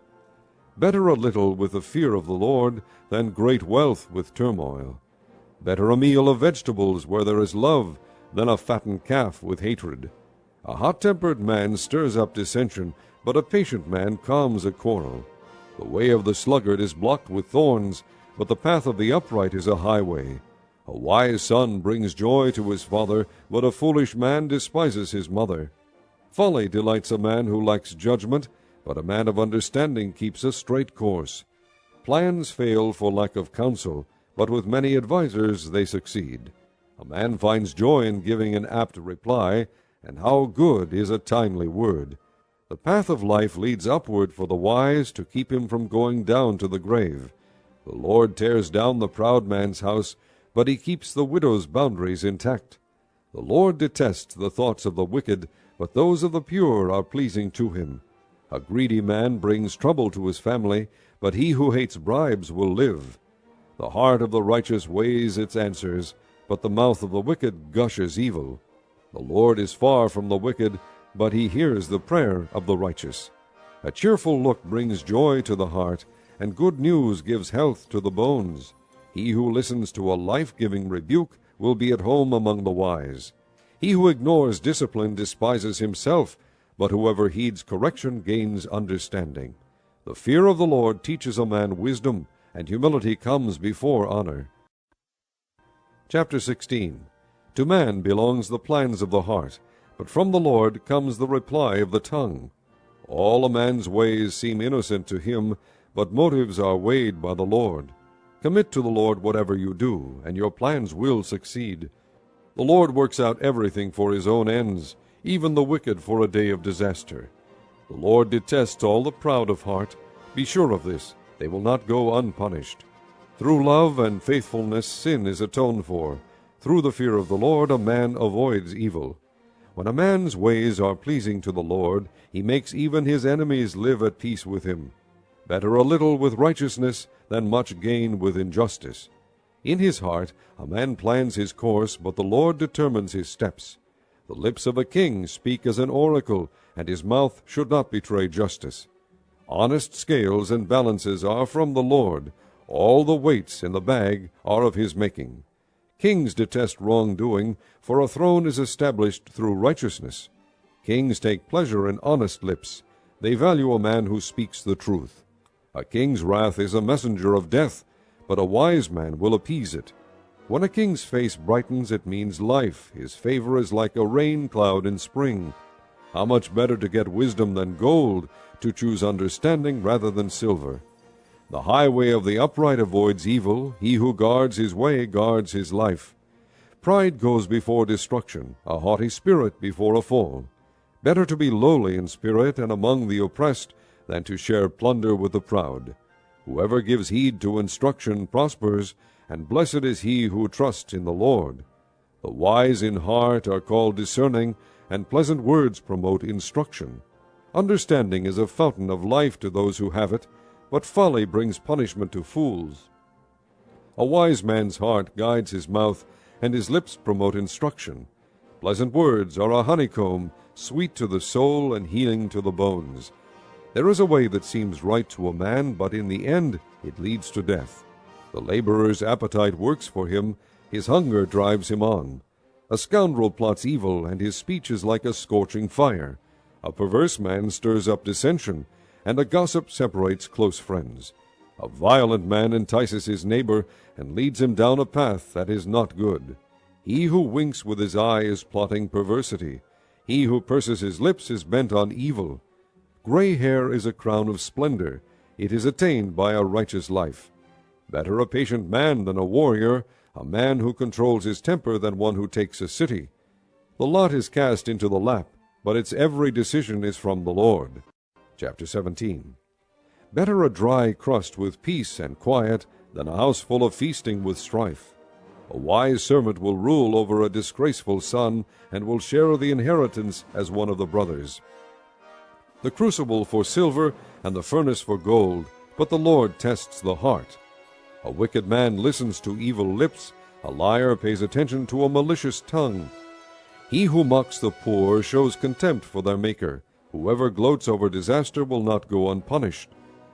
Better a little with the fear of the Lord than great wealth with turmoil. Better a meal of vegetables where there is love than a fattened calf with hatred. A hot-tempered man stirs up dissension, but a patient man calms a quarrel. The way of the sluggard is blocked with thorns, but the path of the upright is a highway. A wise son brings joy to his father, but a foolish man despises his mother. Folly delights a man who lacks judgment, but a man of understanding keeps a straight course. Plans fail for lack of counsel, but with many advisers they succeed. A man finds joy in giving an apt reply, and how good is a timely word. The path of life leads upward for the wise to keep him from going down to the grave. The Lord tears down the proud man's house, but he keeps the widow's boundaries intact. The Lord detests the thoughts of the wicked, but those of the pure are pleasing to him. A greedy man brings trouble to his family, but he who hates bribes will live. The heart of the righteous weighs its answers, but the mouth of the wicked gushes evil. The Lord is far from the wicked, but he hears the prayer of the righteous. A cheerful look brings joy to the heart, and good news gives health to the bones. He who listens to a life-giving rebuke will be at home among the wise. He who ignores discipline despises himself, but whoever heeds correction gains understanding. The fear of the Lord teaches a man wisdom, and humility comes before honor. Chapter 16. To man belongs the plans of the heart, but from the Lord comes the reply of the tongue. All a man's ways seem innocent to him, but motives are weighed by the Lord. Commit to the Lord whatever you do, and your plans will succeed. The Lord works out everything for his own ends, even the wicked for a day of disaster. The Lord detests all the proud of heart. Be sure of this, they will not go unpunished. Through love and faithfulness sin is atoned for. Through the fear of the Lord a man avoids evil. When a man's ways are pleasing to the Lord, he makes even his enemies live at peace with him. Better a little with righteousness than much gain with injustice. In his heart a man plans his course, but the Lord determines his steps. The lips of a king speak as an oracle, and his mouth should not betray justice. Honest scales and balances are from the Lord. All the weights in the bag are of his making. Kings detest wrongdoing, for a throne is established through righteousness. Kings take pleasure in honest lips. They value a man who speaks the truth. A king's wrath is a messenger of death, but a wise man will appease it. When a king's face brightens, it means life. His favor is like a rain cloud in spring. How much better to get wisdom than gold, to choose understanding rather than silver. The highway of the upright avoids evil. He who guards his way guards his life. Pride goes before destruction, a haughty spirit before a fall. Better to be lowly in spirit and among the oppressed than to share plunder with the proud. Whoever gives heed to instruction prospers, and blessed is he who trusts in the Lord. The wise in heart are called discerning, and pleasant words promote instruction. Understanding is a fountain of life to those who have it, but folly brings punishment to fools. A wise man's heart guides his mouth, and his lips promote instruction. Pleasant words are a honeycomb, sweet to the soul and healing to the bones. There is a way that seems right to a man, but in the end it leads to death. The laborer's appetite works for him, his hunger drives him on. A scoundrel plots evil, and his speech is like a scorching fire. A perverse man stirs up dissension, and a gossip separates close friends. A violent man entices his neighbor, and leads him down a path that is not good. He who winks with his eye is plotting perversity. He who purses his lips is bent on evil. Gray hair is a crown of splendor. It is attained by a righteous life. Better a patient man than a warrior, a man who controls his temper than one who takes a city. The lot is cast into the lap, but its every decision is from the Lord. Chapter 17. Better a dry crust with peace and quiet than a house full of feasting with strife. A wise servant will rule over a disgraceful son, and will share the inheritance as one of the brothers. The crucible for silver, and the furnace for gold, but the Lord tests the heart. A wicked man listens to evil lips, a liar pays attention to a malicious tongue. He who mocks the poor shows contempt for their Maker. Whoever gloats over disaster will not go unpunished.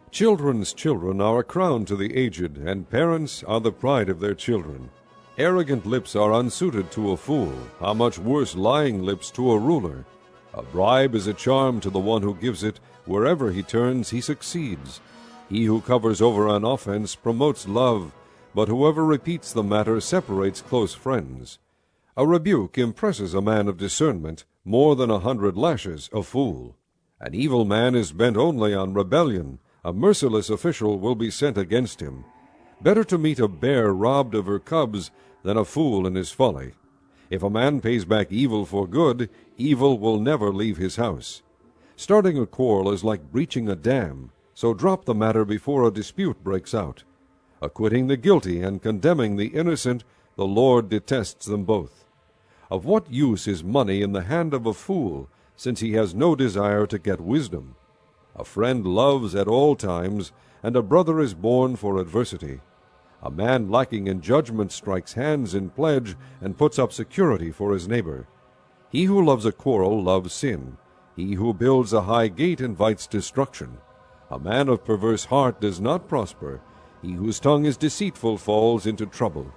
Children's children are a crown to the aged, and parents are the pride of their children. Arrogant lips are unsuited to a fool, how much worse lying lips to a ruler. A bribe is a charm to the one who gives it. Wherever he turns, he succeeds. He who covers over an offense promotes love, but whoever repeats the matter separates close friends. A rebuke impresses a man of discernment more than 100 lashes a fool. An evil man is bent only on rebellion. A merciless official will be sent against him. Better to meet a bear robbed of her cubs than a fool in his folly. If a man pays back evil for good, evil will never leave his house. Starting a quarrel is like breaching a dam, so drop the matter before a dispute breaks out. Acquitting the guilty and condemning the innocent, the Lord detests them both. Of what use is money in the hand of a fool, since he has no desire to get wisdom? A friend loves at all times, and a brother is born for adversity. A man lacking in judgment strikes hands in pledge and puts up security for his neighbor. He who loves a quarrel loves sin. He who builds a high gate invites destruction. A man of perverse heart does not prosper. He whose tongue is deceitful falls into trouble.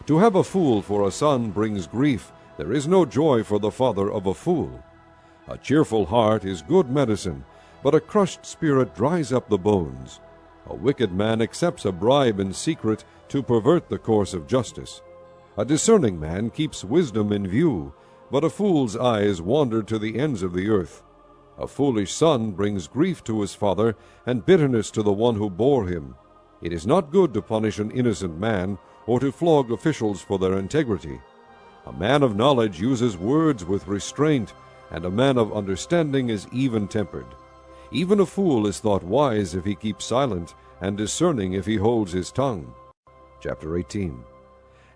To have a fool for a son brings grief. There is no joy for the father of a fool. A cheerful heart is good medicine, but a crushed spirit dries up the bones. A wicked man accepts a bribe in secret to pervert the course of justice. A discerning man keeps wisdom in view, but a fool's eyes wander to the ends of the earth. A foolish son brings grief to his father, and bitterness to the one who bore him. It is not good to punish an innocent man, or to flog officials for their integrity. A man of knowledge uses words with restraint, and a man of understanding is even-tempered. Even a fool is thought wise if he keeps silent, and discerning if he holds his tongue. Chapter 18.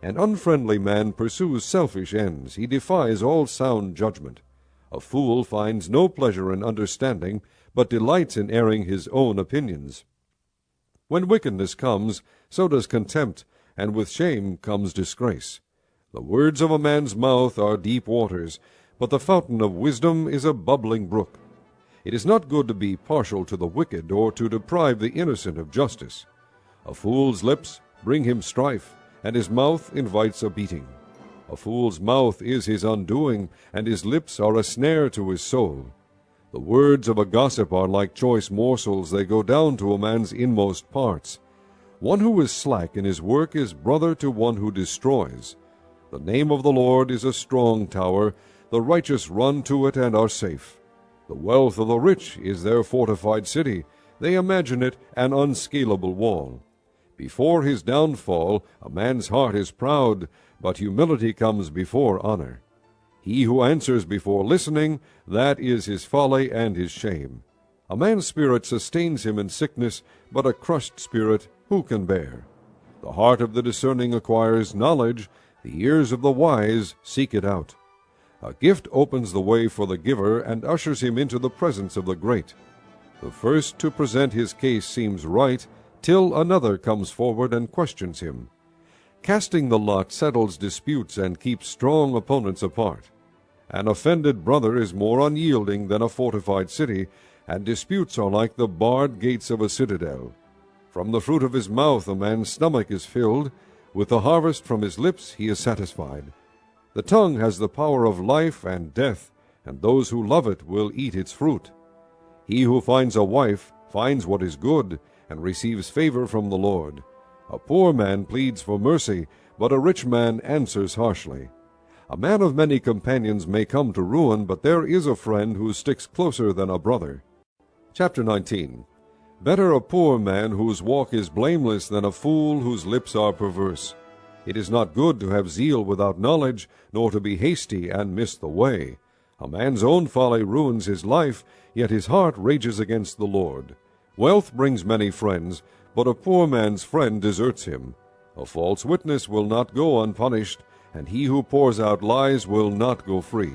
An unfriendly man pursues selfish ends. He defies all sound judgment. A fool finds no pleasure in understanding, but delights in airing his own opinions. When wickedness comes, so does contempt, and with shame comes disgrace. The words of a man's mouth are deep waters, but the fountain of wisdom is a bubbling brook. It is not good to be partial to the wicked, or to deprive the innocent of justice. A fool's lips bring him strife, and his mouth invites a beating. A fool's mouth is his undoing, and his lips are a snare to his soul. The words of a gossip are like choice morsels, they go down to a man's inmost parts. One who is slack in his work is brother to one who destroys. The name of the Lord is a strong tower, the righteous run to it and are safe. The wealth of the rich is their fortified city, they imagine it an unscalable wall. Before his downfall a man's heart is proud, but humility comes before honor. He who answers before listening, that is his folly and his shame. A man's spirit sustains him in sickness, but a crushed spirit who can bear? The heart of the discerning acquires knowledge, the ears of the wise seek it out. A gift opens the way for the giver and ushers him into the presence of the great. The first to present his case seems right, till another comes forward and questions him. Casting the lot settles disputes and keeps strong opponents apart. An offended brother is more unyielding than a fortified city, and disputes are like the barred gates of a citadel. From the fruit of his mouth a man's stomach is filled, with the harvest from his lips he is satisfied. The tongue has the power of life and death, and those who love it will eat its fruit. He who finds a wife finds what is good, and receives favor from the Lord. A poor man pleads for mercy, but a rich man answers harshly. A man of many companions may come to ruin, but there is a friend who sticks closer than a brother. Chapter 19. Better a poor man whose walk is blameless than a fool whose lips are perverse. It is not good to have zeal without knowledge, nor to be hasty and miss the way. A man's own folly ruins his life, yet his heart rages against the Lord. Wealth brings many friends, but a poor man's friend deserts him. A false witness will not go unpunished, and he who pours out lies will not go free.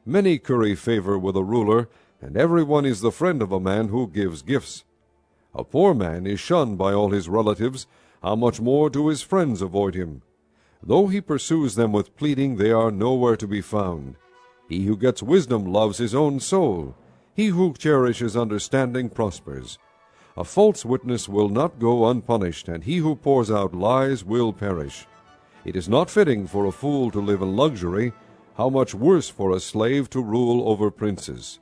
Many curry favor with a ruler, and everyone is the friend of a man who gives gifts. A poor man is shunned by all his relatives, how much more do his friends avoid him? Though he pursues them with pleading, they are nowhere to be found. He who gets wisdom loves his own soul. He who cherishes understanding prospers. A false witness will not go unpunished, and he who pours out lies will perish. It is not fitting for a fool to live in luxury, how much worse for a slave to rule over princes.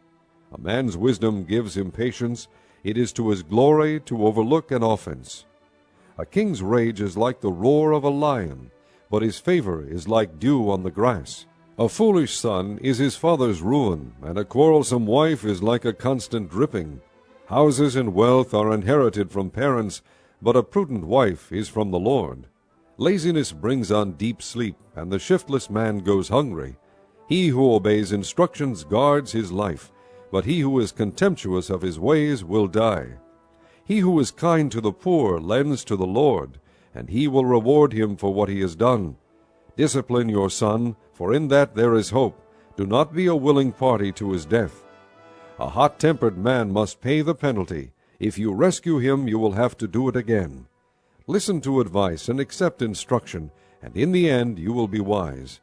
A man's wisdom gives him patience, it is to his glory to overlook an offense. A king's rage is like the roar of a lion, but his favor is like dew on the grass. A foolish son is his father's ruin, and a quarrelsome wife is like a constant dripping. Houses and wealth are inherited from parents, but a prudent wife is from the Lord. Laziness brings on deep sleep, and the shiftless man goes hungry. He who obeys instructions guards his life, but he who is contemptuous of his ways will die. He who is kind to the poor lends to the Lord, and he will reward him for what he has done. Discipline your son, for in that there is hope. Do not be a willing party to his death. A hot-tempered man must pay the penalty. If you rescue him, you will have to do it again. Listen to advice and accept instruction, and in the end you will be wise.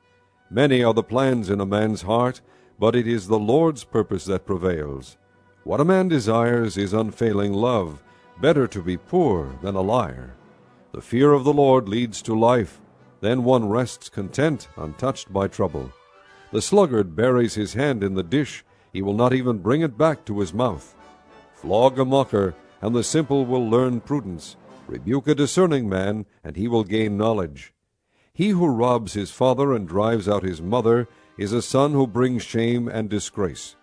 Many are the plans in a man's heart, but it is the Lord's purpose that prevails. What a man desires is unfailing love, better to be poor than a liar. The fear of the Lord leads to life, then one rests content, untouched by trouble. The sluggard buries his hand in the dish, he will not even bring it back to his mouth. Flog a mocker, and the simple will learn prudence. Rebuke a discerning man, and he will gain knowledge. He who robs his father and drives out his mother is a son who brings shame and disgrace.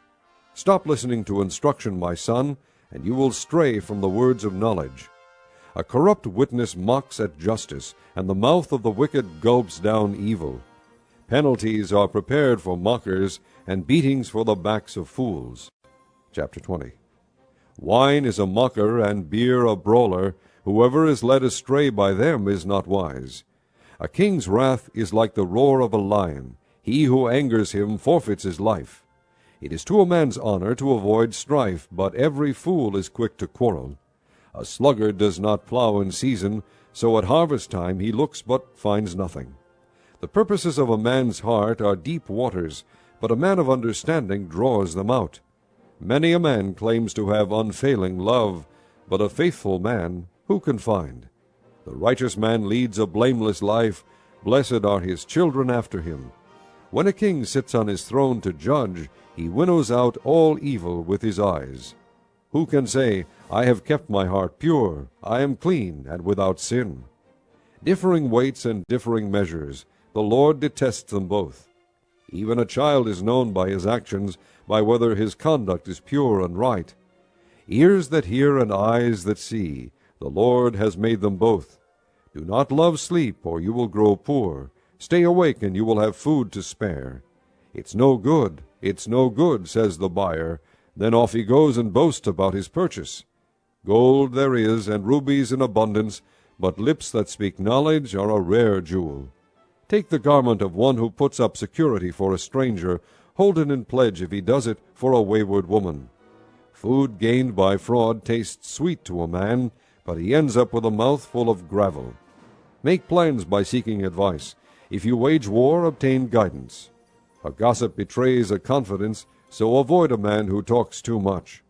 Stop listening to instruction, my son, and you will stray from the words of knowledge. A corrupt witness mocks at justice, and the mouth of the wicked gulps down evil. Penalties are prepared for mockers, and beatings for the backs of fools. Chapter 20. Wine is a mocker, and beer a brawler. Whoever is led astray by them is not wise. A king's wrath is like the roar of a lion. He who angers him forfeits his life. It is to a man's honor to avoid strife, but every fool is quick to quarrel. A sluggard does not plow in season, so at harvest time he looks but finds nothing. The purposes of a man's heart are deep waters, but a man of understanding draws them out. Many a man claims to have unfailing love, but a faithful man who can find? The righteous man leads a blameless life, blessed are his children after him. When a king sits on his throne to judge, he winnows out all evil with his eyes. Who can say, I have kept my heart pure, I am clean and without sin? Differing weights and differing measures, the Lord detests them both. Even a child is known by his actions, by whether his conduct is pure and right. Ears that hear and eyes that see, the Lord has made them both. Do not love sleep, or you will grow poor. Stay awake, and you will have food to spare. It's no good, says the buyer. Then off he goes and boasts about his purchase. Gold there is, and rubies in abundance, but lips that speak knowledge are a rare jewel. Take the garment of one who puts up security for a stranger. Hold it in pledge if he does it for a wayward woman. Food gained by fraud tastes sweet to a man, but he ends up with a mouth full of gravel. Make plans by seeking advice. If you wage war, obtain guidance. A gossip betrays a confidence, so avoid a man who talks too much.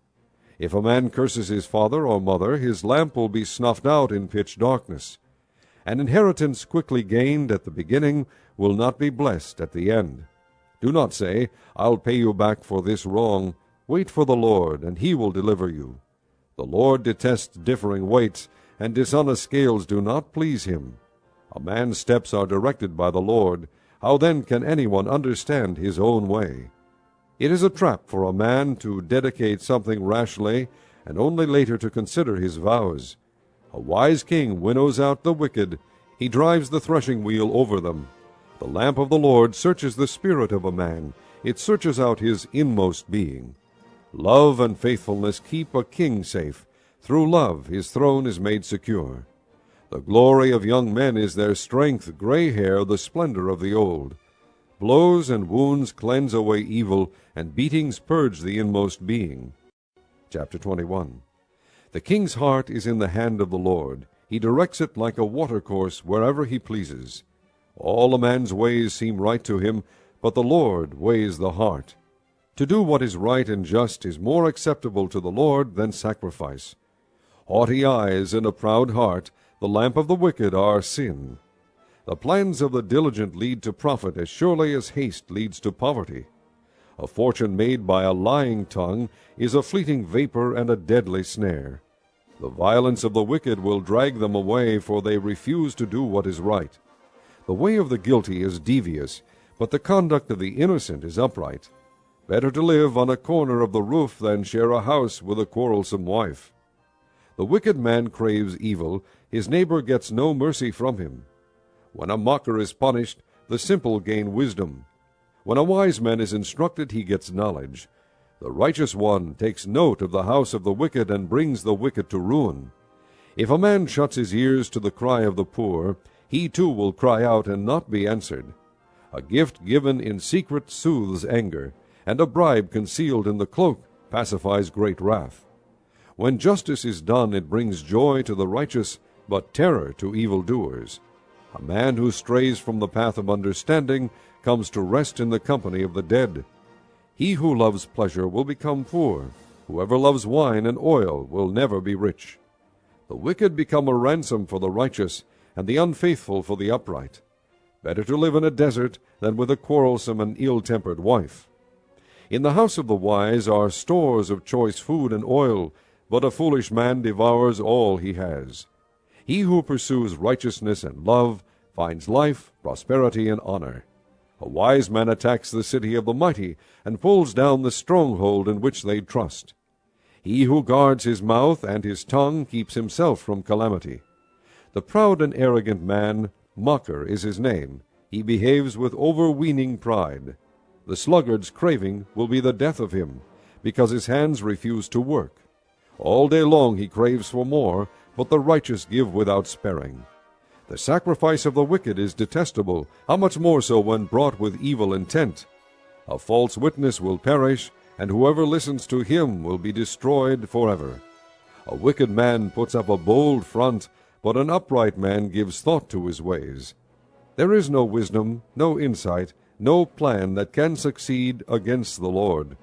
If a man curses his father or mother, his lamp will be snuffed out in pitch darkness. An inheritance quickly gained at the beginning will not be blessed at the end. Do not say, I'll pay you back for this wrong. Wait for the Lord, and he will deliver you. The Lord detests differing weights, and dishonest scales do not please him. A man's steps are directed by the Lord. How then can anyone understand his own way? It is a trap for a man to dedicate something rashly, and only later to consider his vows. A wise king winnows out the wicked. He drives the threshing wheel over them. The lamp of the Lord searches the spirit of a man. It searches out his inmost being. Love and faithfulness keep a king safe. Through love his throne is made secure. The glory of young men is their strength, gray hair the splendor of the old. Blows and wounds cleanse away evil, and beatings purge the inmost being. Chapter 21. The king's heart is in the hand of the Lord. He directs it like a watercourse wherever he pleases. All a man's ways seem right to him, but the Lord weighs the heart. To do what is right and just is more acceptable to the Lord than sacrifice. Haughty eyes and a proud heart, the lamp of the wicked, are sin. The plans of the diligent lead to profit as surely as haste leads to poverty. A fortune made by a lying tongue is a fleeting vapor and a deadly snare. The violence of the wicked will drag them away, for they refuse to do what is right. The way of the guilty is devious, but the conduct of the innocent is upright. Better to live on a corner of the roof than share a house with a quarrelsome wife. The wicked man craves evil, his neighbor gets no mercy from him. When a mocker is punished, the simple gain wisdom. When a wise man is instructed, he gets knowledge. The righteous one takes note of the house of the wicked and brings the wicked to ruin. If a man shuts his ears to the cry of the poor, he too will cry out and not be answered. A gift given in secret soothes anger, and a bribe concealed in the cloak pacifies great wrath. When justice is done, it brings joy to the righteous, but terror to evildoers. A man who strays from the path of understanding comes to rest in the company of the dead. He who loves pleasure will become poor. Whoever loves wine and oil will never be rich. The wicked become a ransom for the righteous, and the unfaithful for the upright. Better to live in a desert than with a quarrelsome and ill-tempered wife. In the house of the wise are stores of choice food and oil, but a foolish man devours all he has. He who pursues righteousness and love finds life, prosperity, and honor. A wise man attacks the city of the mighty, and pulls down the stronghold in which they trust. He who guards his mouth and his tongue keeps himself from calamity. The proud and arrogant man, mocker is his name. He behaves with overweening pride. The sluggard's craving will be the death of him, because his hands refuse to work. All day long he craves for more, but the righteous give without sparing. The sacrifice of the wicked is detestable, how much more so when brought with evil intent. A false witness will perish, and whoever listens to him will be destroyed forever. A wicked man puts up a bold front, but an upright man gives thought to his ways. There is no wisdom, no insight, no plan that can succeed against the Lord.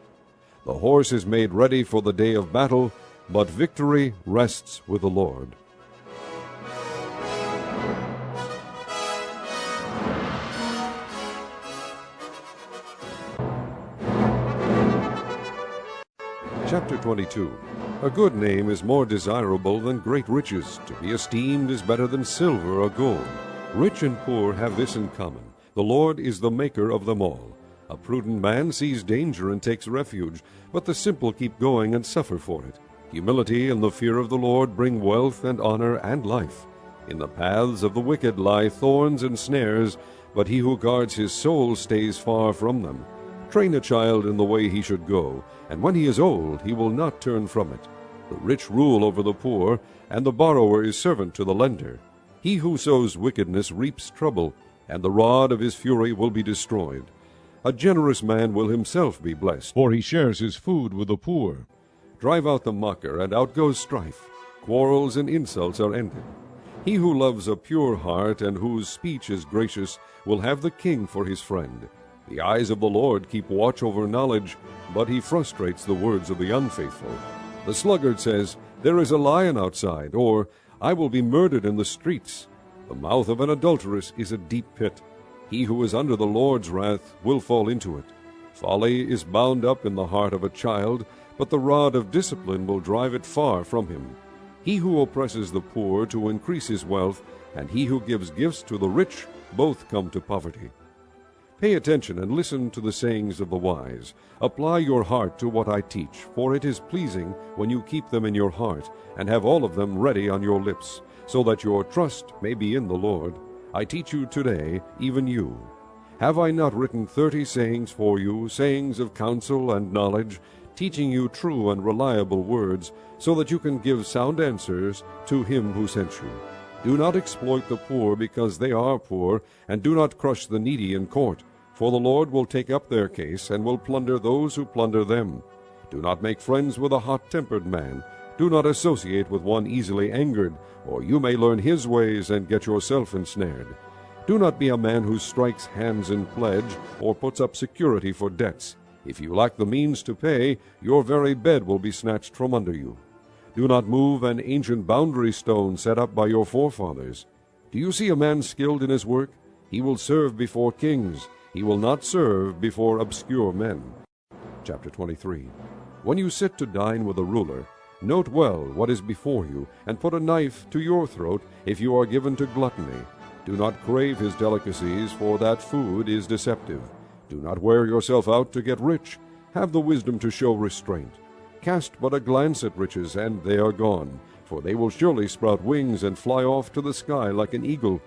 The horse is made ready for the day of battle, but victory rests with the Lord. Chapter 22. A good name is more desirable than great riches. To be esteemed is better than silver or gold. Rich and poor have this in common: the Lord is the maker of them all. A prudent man sees danger and takes refuge, but the simple keep going and suffer for it. Humility and the fear of the Lord bring wealth and honor and life. In the paths of the wicked lie thorns and snares, but he who guards his soul stays far from them. Train a child in the way he should go, and when he is old he will not turn from it. The rich rule over the poor, and the borrower is servant to the lender. He who sows wickedness reaps trouble, and the rod of his fury will be destroyed. A generous man will himself be blessed, for he shares his food with the poor. Drive out the mocker, and out goes strife. Quarrels and insults are ended. He who loves a pure heart and whose speech is gracious will have the king for his friend. The eyes of the Lord keep watch over knowledge, but he frustrates the words of the unfaithful. The sluggard says, "There is a lion outside," or "I will be murdered in the streets." The mouth of an adulteress is a deep pit. He who is under the Lord's wrath will fall into it. Folly is bound up in the heart of a child, but the rod of discipline will drive it far from him. He who oppresses the poor to increase his wealth, and he who gives gifts to the rich, both come to poverty. Pay attention and listen to the sayings of the wise. Apply your heart to what I teach, for it is pleasing when you keep them in your heart, and have all of them ready on your lips, so that your trust may be in the Lord. I teach you today, even you. Have I not written 30 sayings for you, sayings of counsel and knowledge, teaching you true and reliable words, so that you can give sound answers to him who sent you? Do not exploit the poor because they are poor, and do not crush the needy in court, for the Lord will take up their case and will plunder those who plunder them. Do not make friends with a hot-tempered man. Do not associate with one easily angered, or you may learn his ways and get yourself ensnared. Do not be a man who strikes hands in pledge, or puts up security for debts. If you lack the means to pay, your very bed will be snatched from under you. Do not move an ancient boundary stone set up by your forefathers. Do you see a man skilled in his work? He will serve before kings. He will not serve before obscure men. Chapter 23. When you sit to dine with a ruler, note well what is before you, and put a knife to your throat if you are given to gluttony. Do not crave his delicacies, for that food is deceptive. Do not wear yourself out to get rich. Have the wisdom to show restraint. Cast but a glance at riches, and they are gone, for they will surely sprout wings and fly off to the sky like an eagle.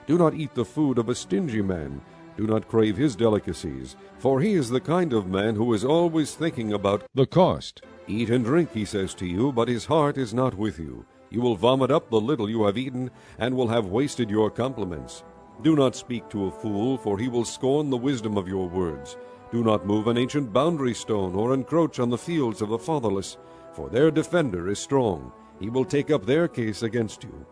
Do not eat the food of a stingy man. Do not crave his delicacies, for he is the kind of man who is always thinking about the cost. Eat and drink, he says to you, but his heart is not with you. You will vomit up the little you have eaten, and will have wasted your compliments. Do not speak to a fool, for he will scorn the wisdom of your words. Do not move an ancient boundary stone, or encroach on the fields of the fatherless, for their defender is strong. He will take up their case against you.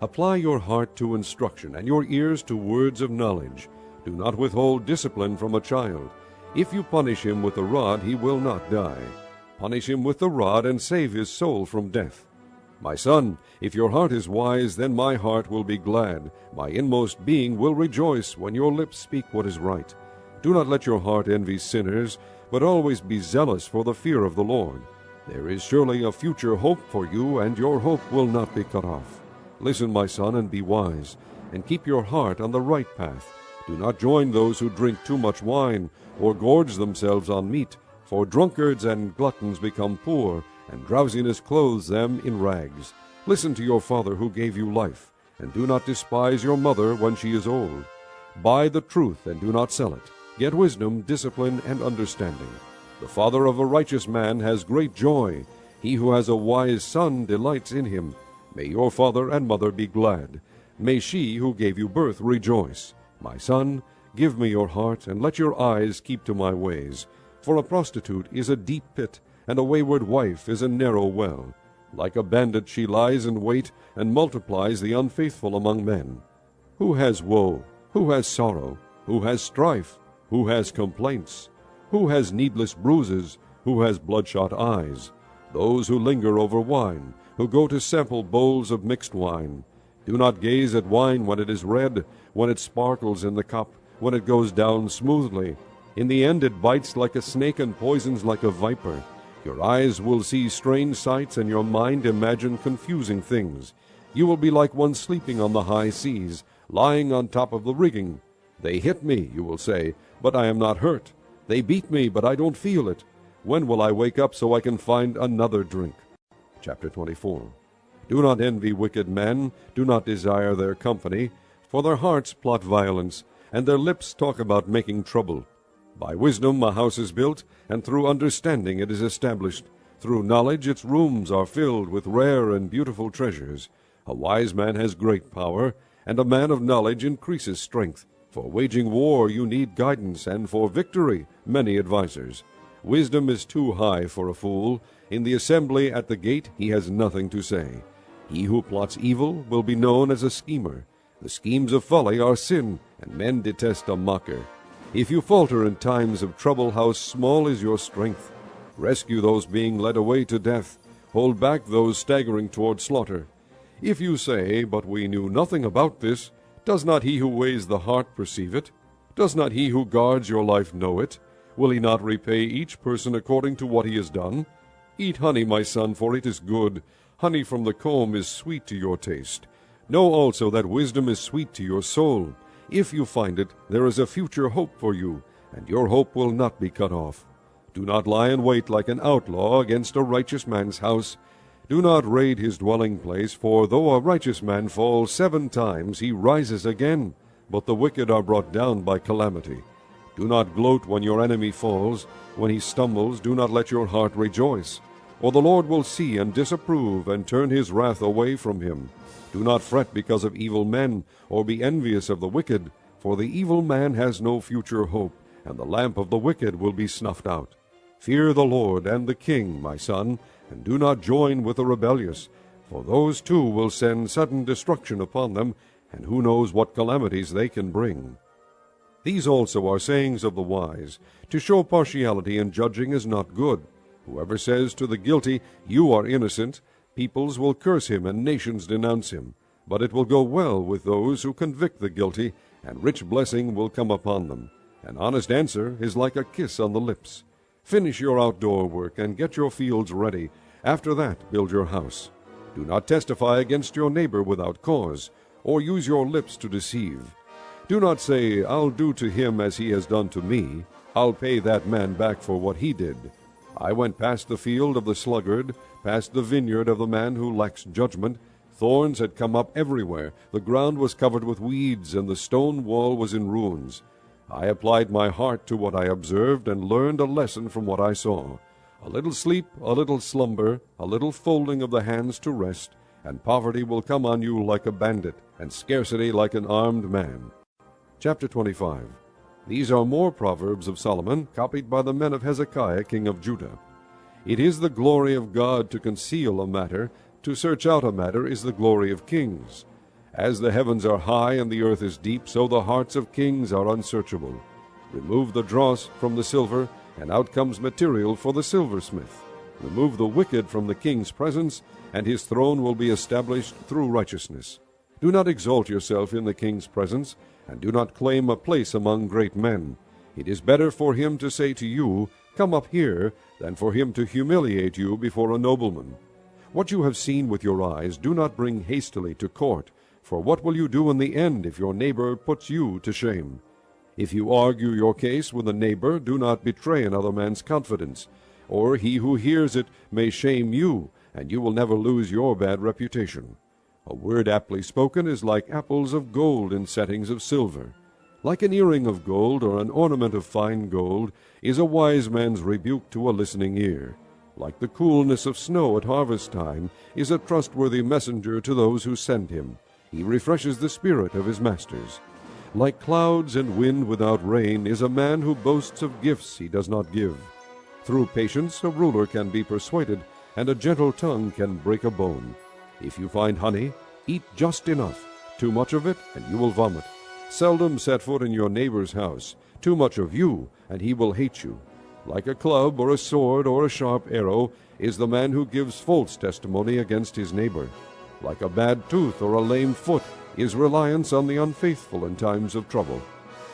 Apply your heart to instruction, and your ears to words of knowledge. Do not withhold discipline from a child. If you punish him with the rod, he will not die. Punish him with the rod, and save his soul from death. My son, if your heart is wise, then my heart will be glad. My inmost being will rejoice when your lips speak what is right. Do not let your heart envy sinners, but always be zealous for the fear of the Lord. There is surely a future hope for you, and your hope will not be cut off. Listen, my son, and be wise, and keep your heart on the right path. Do not join those who drink too much wine, or gorge themselves on meat, for drunkards and gluttons become poor, and drowsiness clothes them in rags. Listen to your father who gave you life, and do not despise your mother when she is old. Buy the truth and do not sell it. Get wisdom, discipline, and understanding. The father of a righteous man has great joy. He who has a wise son delights in him. May your father and mother be glad. May she who gave you birth rejoice. My son, give me your heart, and let your eyes keep to my ways. For a prostitute is a deep pit, and a wayward wife is a narrow well. Like a bandit she lies in wait, and multiplies the unfaithful among men. Who has woe? Who has sorrow? Who has strife? Who has complaints? Who has needless bruises? Who has bloodshot eyes? Those who linger over wine, who go to sample bowls of mixed wine. Do not gaze at wine when it is red, when it sparkles in the cup, when it goes down smoothly. In the end it bites like a snake and poisons like a viper. Your eyes will see strange sights, and your mind imagine confusing things. You will be like one sleeping on the high seas, lying on top of the rigging. They hit me, you will say, but I am not hurt. They beat me, but I don't feel it. When will I wake up so I can find another drink? Chapter 24. Do not envy wicked men, do not desire their company, for their hearts plot violence, and their lips talk about making trouble. By wisdom a house is built, and through understanding it is established. Through knowledge its rooms are filled with rare and beautiful treasures. A wise man has great power, and a man of knowledge increases strength. For waging war you need guidance, and for victory many advisers. Wisdom is too high for a fool. In the assembly at the gate he has nothing to say. He who plots evil will be known as a schemer. The schemes of folly are sin, and men detest a mocker. If you falter in times of trouble, how small is your strength. Rescue those being led away to death. Hold back those staggering toward slaughter. If you say, "But we knew nothing about this," does not he who weighs the heart perceive it? Does not he who guards your life know it? Will he not repay each person according to what he has done? Eat honey, my son, for it is good. Honey from the comb is sweet to your taste. Know also that wisdom is sweet to your soul. If you find it, there is a future hope for you, and your hope will not be cut off. Do not lie in wait like an outlaw against a righteous man's house. Do not raid his dwelling place, for though a righteous man falls 7 times, he rises again, but the wicked are brought down by calamity. Do not gloat when your enemy falls. When he stumbles, do not let your heart rejoice. For the Lord will see and disapprove, and turn his wrath away from him. Do not fret because of evil men, or be envious of the wicked, for the evil man has no future hope, and the lamp of the wicked will be snuffed out. Fear the Lord and the king, my son, and do not join with the rebellious, for those too will send sudden destruction upon them, and who knows what calamities they can bring. These also are sayings of the wise. To show partiality in judging is not good. Whoever says to the guilty, "You are innocent," peoples will curse him and nations denounce him. But it will go well with those who convict the guilty, and rich blessing will come upon them. An honest answer is like a kiss on the lips. Finish your outdoor work and get your fields ready. After that, build your house. Do not testify against your neighbor without cause, or use your lips to deceive. Do not say, "I'll do to him as he has done to me. I'll pay that man back for what he did." I went past the field of the sluggard, past the vineyard of the man who lacks judgment. Thorns had come up everywhere. The ground was covered with weeds, and the stone wall was in ruins. I applied my heart to what I observed, and learned a lesson from what I saw. A little sleep, a little slumber, a little folding of the hands to rest, and poverty will come on you like a bandit, and scarcity like an armed man. Chapter 25. These are more Proverbs of Solomon, copied by the men of Hezekiah king of Judah. It is the glory of God to conceal a matter. To search out a matter is the glory of kings. As the heavens are high and the earth is deep, so the hearts of kings are unsearchable. Remove the dross from the silver, and out comes material for the silversmith. Remove the wicked from the king's presence, and his throne will be established through righteousness. Do not exalt yourself in the king's presence, and do not claim a place among great men. It is better for him to say to you, "Come up here," than for him to humiliate you before a nobleman. What you have seen with your eyes do not bring hastily to court, for what will you do in the end if your neighbor puts you to shame? If you argue your case with a neighbor, do not betray another man's confidence, or he who hears it may shame you, and you will never lose your bad reputation. A word aptly spoken is like apples of gold in settings of silver. Like an earring of gold or an ornament of fine gold is a wise man's rebuke to a listening ear. Like the coolness of snow at harvest time is a trustworthy messenger to those who send him. He refreshes the spirit of his masters. Like clouds and wind without rain is a man who boasts of gifts he does not give. Through patience a ruler can be persuaded, and a gentle tongue can break a bone. If you find honey, eat just enough. Too much of it, and you will vomit. Seldom set foot in your neighbor's house. Too much of you, and he will hate you. Like a club or a sword or a sharp arrow is the man who gives false testimony against his neighbor. Like a bad tooth or a lame foot is reliance on the unfaithful in times of trouble.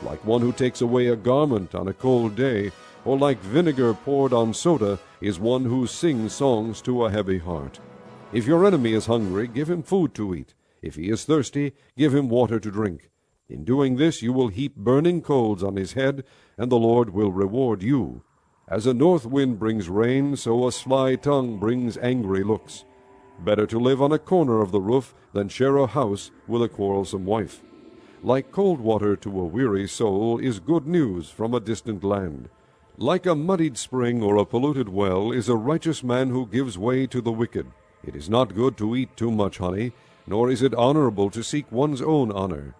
Like one who takes away a garment on a cold day, or like vinegar poured on soda is one who sings songs to a heavy heart. If your enemy is hungry, give him food to eat. If he is thirsty, give him water to drink. In doing this you will heap burning coals on his head, and the Lord will reward you. As a north wind brings rain, so a sly tongue brings angry looks. Better to live on a corner of the roof than share a house with a quarrelsome wife. Like cold water to a weary soul is good news from a distant land. Like a muddied spring or a polluted well is a righteous man who gives way to the wicked. It is not good to eat too much honey, nor is it honorable to seek one's own honor.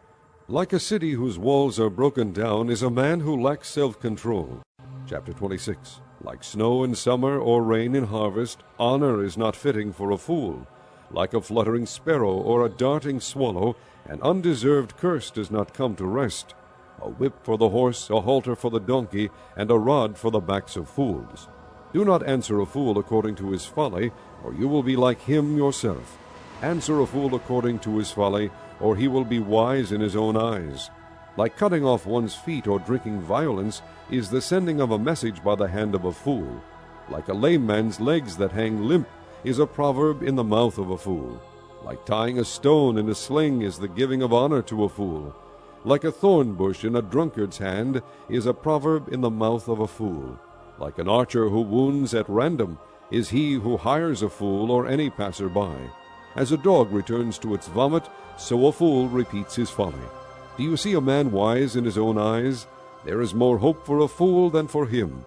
Like a city whose walls are broken down is a man who lacks self-control. Chapter 26. Like snow in summer or rain in harvest, honor is not fitting for a fool. Like a fluttering sparrow or a darting swallow, an undeserved curse does not come to rest. A whip for the horse, a halter for the donkey, and a rod for the backs of fools. Do not answer a fool according to his folly, or you will be like him yourself. Answer a fool according to his folly, or he will be wise in his own eyes. Like cutting off one's feet or drinking violence is the sending of a message by the hand of a fool. Like a lame man's legs that hang limp is a proverb in the mouth of a fool. Like tying a stone in a sling is the giving of honor to a fool. Like a thorn bush in a drunkard's hand is a proverb in the mouth of a fool. Like an archer who wounds at random is he who hires a fool or any passer-by. As a dog returns to its vomit, so a fool repeats his folly. Do you see a man wise in his own eyes? There is more hope for a fool than for him.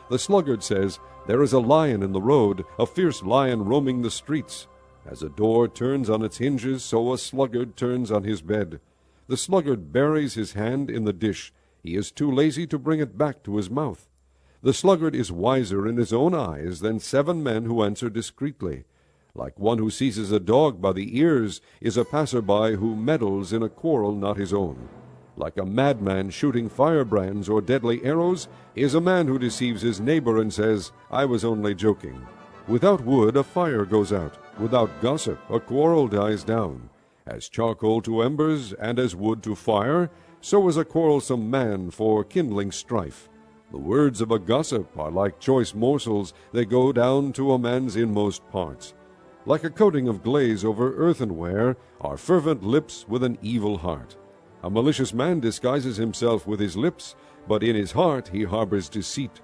The sluggard says, "There is a lion in the road, a fierce lion roaming the streets." As a door turns on its hinges, so a sluggard turns on his bed. The sluggard buries his hand in the dish. He is too lazy to bring it back to his mouth. The sluggard is wiser in his own eyes than 7 men who answer discreetly. Like one who seizes a dog by the ears is a passer-by who meddles in a quarrel not his own. Like a madman shooting firebrands or deadly arrows is a man who deceives his neighbor and says, "I was only joking." Without wood a fire goes out. Without gossip a quarrel dies down. As charcoal to embers and as wood to fire, so is a quarrelsome man for kindling strife. The words of a gossip are like choice morsels, they go down to a man's inmost parts. Like a coating of glaze over earthenware are fervent lips with an evil heart. A malicious man disguises himself with his lips, but in his heart he harbors deceit.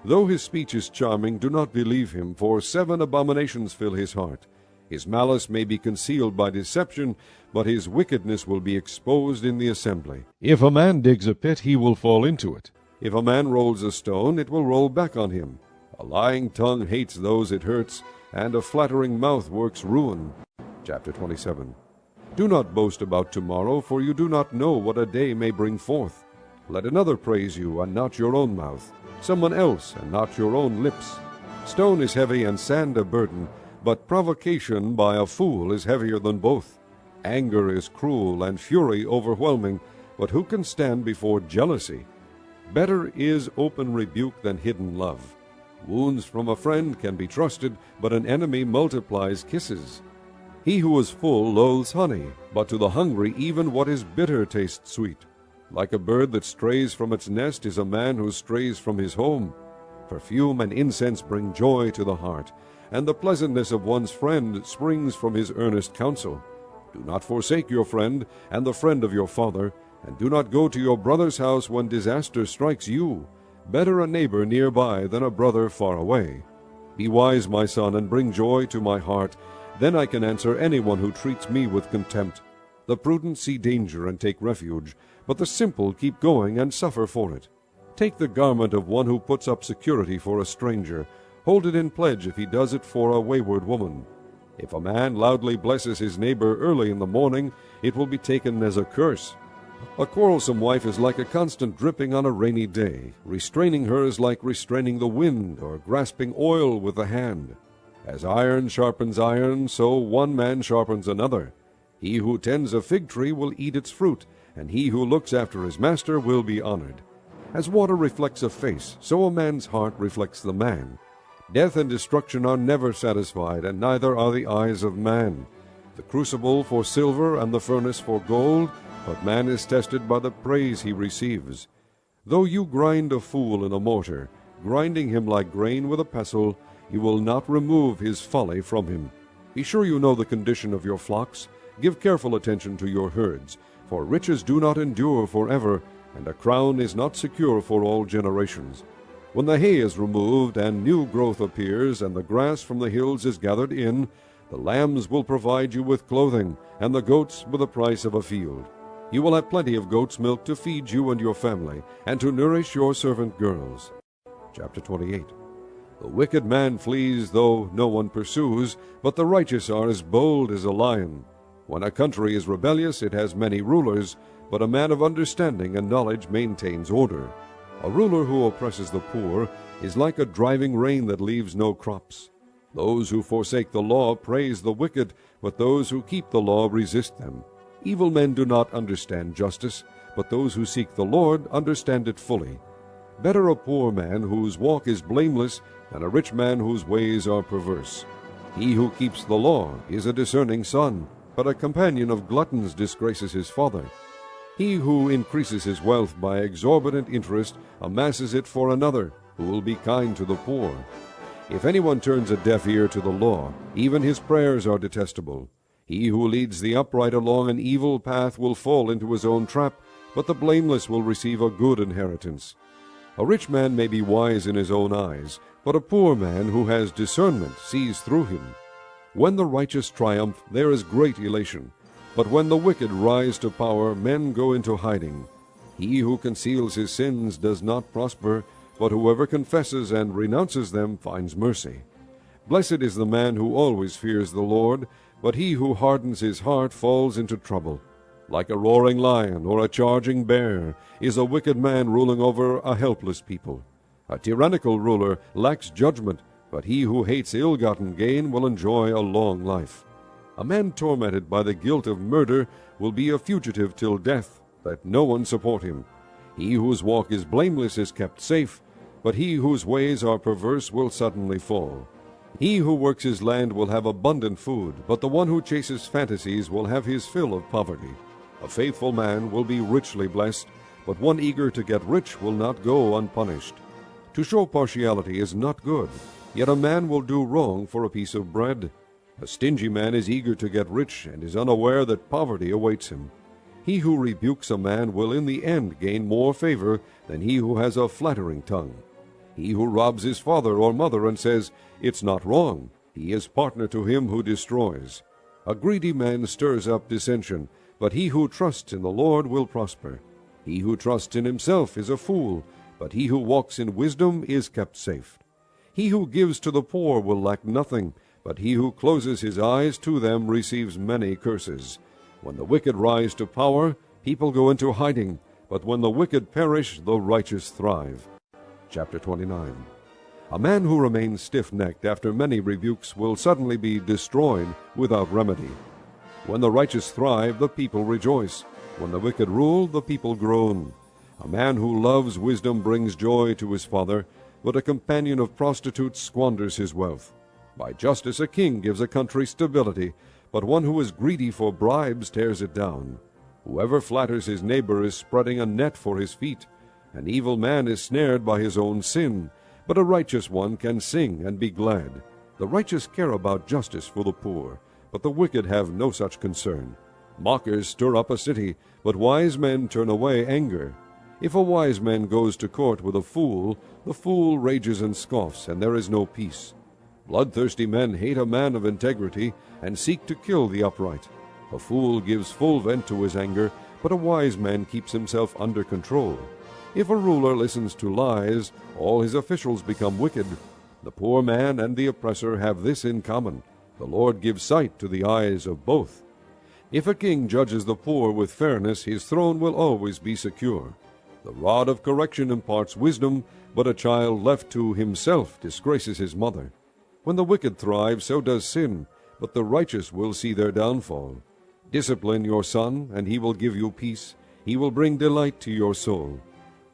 Though his speech is charming, do not believe him, for 7 abominations fill his heart. His malice may be concealed by deception, but his wickedness will be exposed in the assembly. If a man digs a pit, he will fall into it. If a man rolls a stone, it will roll back on him. A lying tongue hates those it hurts, and a flattering mouth works ruin. Chapter 27. Do not boast about tomorrow, for you do not know what a day may bring forth. Let another praise you, and not your own mouth, someone else, and not your own lips. Stone is heavy and sand a burden, but provocation by a fool is heavier than both. Anger is cruel and fury overwhelming, but who can stand before jealousy? Better is open rebuke than hidden love. Wounds from a friend can be trusted, but an enemy multiplies kisses. He who is full loathes honey, but to the hungry even what is bitter tastes sweet. Like a bird that strays from its nest is a man who strays from his home. Perfume and incense bring joy to the heart, and the pleasantness of one's friend springs from his earnest counsel. Do not forsake your friend and the friend of your father, and do not go to your brother's house when disaster strikes you. Better a neighbor nearby than a brother far away. Be wise, my son, and bring joy to my heart. Then I can answer anyone who treats me with contempt. The prudent see danger and take refuge, but the simple keep going and suffer for it. Take the garment of one who puts up security for a stranger. Hold it in pledge if he does it for a wayward woman. If a man loudly blesses his neighbor early in the morning, it will be taken as a curse. A quarrelsome wife is like a constant dripping on a rainy day. Restraining her is like restraining the wind or grasping oil with the hand. As iron sharpens iron, so one man sharpens another. He who tends a fig tree will eat its fruit, and he who looks after his master will be honored. As water reflects a face, so a man's heart reflects the man. Death and destruction are never satisfied, and neither are the eyes of man. The crucible for silver and the furnace for gold, but man is tested by the praise he receives. Though you grind a fool in a mortar, grinding him like grain with a pestle, you will not remove his folly from him. Be sure you know the condition of your flocks. Give careful attention to your herds, for riches do not endure forever, and a crown is not secure for all generations. When the hay is removed and new growth appears, and the grass from the hills is gathered in, the lambs will provide you with clothing, and the goats with the price of a field. You will have plenty of goat's milk to feed you and your family, and to nourish your servant girls. Chapter 28. The wicked man flees though no one pursues, but the righteous are as bold as a lion. When a country is rebellious, it has many rulers, but a man of understanding and knowledge maintains order. A ruler who oppresses the poor is like a driving rain that leaves no crops. Those who forsake the law praise the wicked, but those who keep the law resist them. Evil men do not understand justice, but those who seek the Lord understand it fully. Better a poor man whose walk is blameless than a rich man whose ways are perverse. He who keeps the law is a discerning son, but a companion of gluttons disgraces his father. He who increases his wealth by exorbitant interest amasses it for another, who will be kind to the poor. If anyone turns a deaf ear to the law, even his prayers are detestable. He who leads the upright along an evil path will fall into his own trap, but the blameless will receive a good inheritance. A rich man may be wise in his own eyes, but a poor man who has discernment sees through him. When the righteous triumph, there is great elation, but when the wicked rise to power, men go into hiding. He who conceals his sins does not prosper, but whoever confesses and renounces them finds mercy. Blessed is the man who always fears the Lord, but he who hardens his heart falls into trouble. Like a roaring lion or a charging bear is a wicked man ruling over a helpless people. A tyrannical ruler lacks judgment, but he who hates ill-gotten gain will enjoy a long life. A man tormented by the guilt of murder will be a fugitive till death. Let no one support him. He whose walk is blameless is kept safe, but he whose ways are perverse will suddenly fall. He who works his land will have abundant food, but the one who chases fantasies will have his fill of poverty. A faithful man will be richly blessed, but one eager to get rich will not go unpunished. To show partiality is not good, yet a man will do wrong for a piece of bread. A stingy man is eager to get rich and is unaware that poverty awaits him. He who rebukes a man will in the end gain more favor than he who has a flattering tongue. He who robs his father or mother and says, "It's not wrong," he is partner to him who destroys. A greedy man stirs up dissension, but he who trusts in the Lord will prosper. He who trusts in himself is a fool, but he who walks in wisdom is kept safe. He who gives to the poor will lack nothing, but he who closes his eyes to them receives many curses. When the wicked rise to power, people go into hiding, but when the wicked perish, the righteous thrive. Chapter 29. A man who remains stiff-necked after many rebukes will suddenly be destroyed without remedy. When the righteous thrive, the people rejoice. When the wicked rule, the people groan. A man who loves wisdom brings joy to his father, but a companion of prostitutes squanders his wealth. By justice a king gives a country stability, but one who is greedy for bribes tears it down. Whoever flatters his neighbor is spreading a net for his feet. An evil man is snared by his own sin, but a righteous one can sing and be glad. The righteous care about justice for the poor, but the wicked have no such concern. Mockers stir up a city, but wise men turn away anger. If a wise man goes to court with a fool, the fool rages and scoffs, and there is no peace. Bloodthirsty men hate a man of integrity and seek to kill the upright. A fool gives full vent to his anger, but a wise man keeps himself under control. If a ruler listens to lies, all his officials become wicked. The poor man and the oppressor have this in common: the Lord gives sight to the eyes of both. If a king judges the poor with fairness, his throne will always be secure. The rod of correction imparts wisdom, but a child left to himself disgraces his mother. When the wicked thrive, so does sin, but the righteous will see their downfall. Discipline your son, and he will give you peace. He will bring delight to your soul.